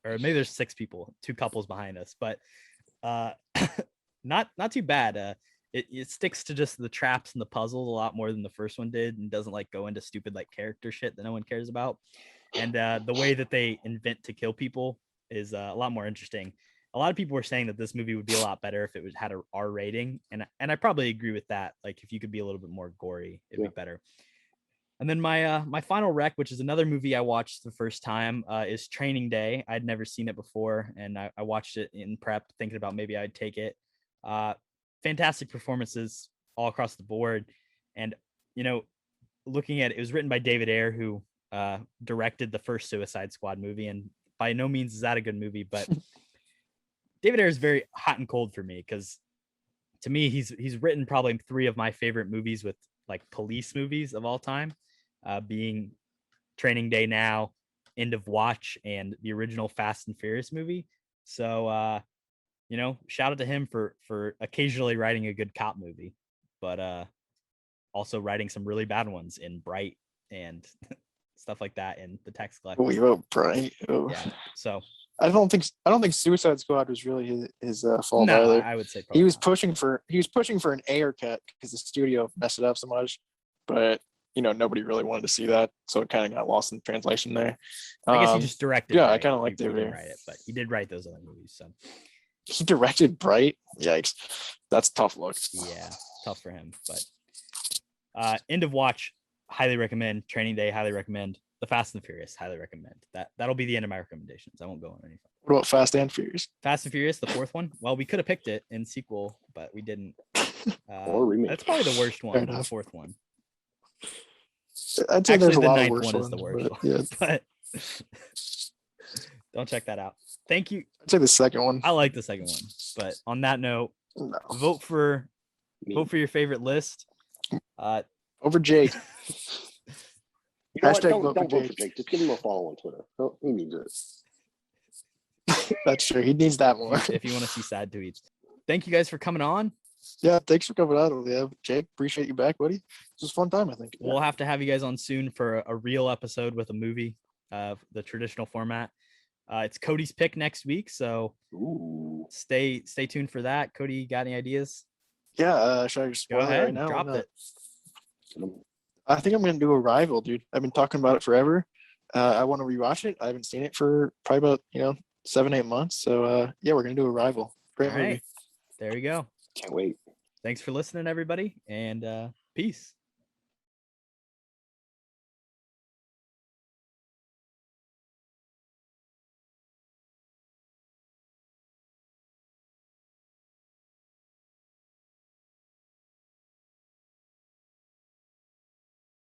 or maybe there's 6 people, 2 couples behind us, but not too bad. It sticks to just the traps and the puzzles a lot more than the first one did, and doesn't like go into stupid like character shit that no one cares about. And the way that they invent to kill people is a lot more interesting. A lot of people were saying that this movie would be a lot better if it had a R rating, and I probably agree with that. Like if you could be a little bit more gory, it'd be better. And then my final rec, which is another movie I watched the first time, is Training Day. I'd never seen it before, and I watched it in prep, thinking about maybe I'd take it. Fantastic performances all across the board, and looking at it, it was written by David Ayer, who directed the first Suicide Squad movie, and by no means is that a good movie, but David Ayer is very hot and cold for me, because to me he's written probably 3 of my favorite movies with like police movies of all time, being Training Day Now, End of Watch, and the original Fast and Furious movie. So shout out to him for occasionally writing a good cop movie, but also writing some really bad ones in Bright and stuff like that in The Tax Collector. We wrote Bright. Oh. Yeah. So I don't think Suicide Squad was really his fault no, either. I would say he was pushing for an Ayer cut because the studio messed it up so much, but nobody really wanted to see that, so it kind of got lost in translation there. I guess he just directed. Yeah, Bright. I kind of liked He it. didn't write it, but he did write those other movies. So he directed Bright. Yikes, that's a tough look. Yeah, tough for him. But End of Watch, highly recommend. Training Day, highly recommend. The Fast and Furious, highly recommend. That'll be the end of my recommendations. I won't go on any further. What about Fast and Furious? Fast and Furious, the 4th one. Well, we could have picked it in sequel, but we didn't. Or remake. That's probably the worst one. The 4th one. I'd say actually, there's a the lot 9th of worse one is the ones, worst but, one. yeah. But don't check that out. Thank you. I'd say the second one. I like the second one, but on that note, vote for your favorite list. Over Jake. Hashtag don't vote for Jake. Just give him a follow on Twitter. He needs it. That's true. He needs that more. If you want to see sad tweets. Thank you guys for coming on. Yeah, thanks for coming on. Yeah, Jake, appreciate you back, buddy. This was a fun time, I think. We'll have to have you guys on soon for a real episode with a movie of the traditional format. It's Kody's pick next week, so stay tuned for that. Kody, you got any ideas? Yeah, should I just go ahead right now? Drop it. I think I'm gonna do Arrival, dude. I've been talking about it forever. I want to rewatch it. I haven't seen it for probably about 7-8 months. So yeah, we're gonna do Arrival. Great movie. There you go. Can't wait. Thanks for listening, everybody, and peace.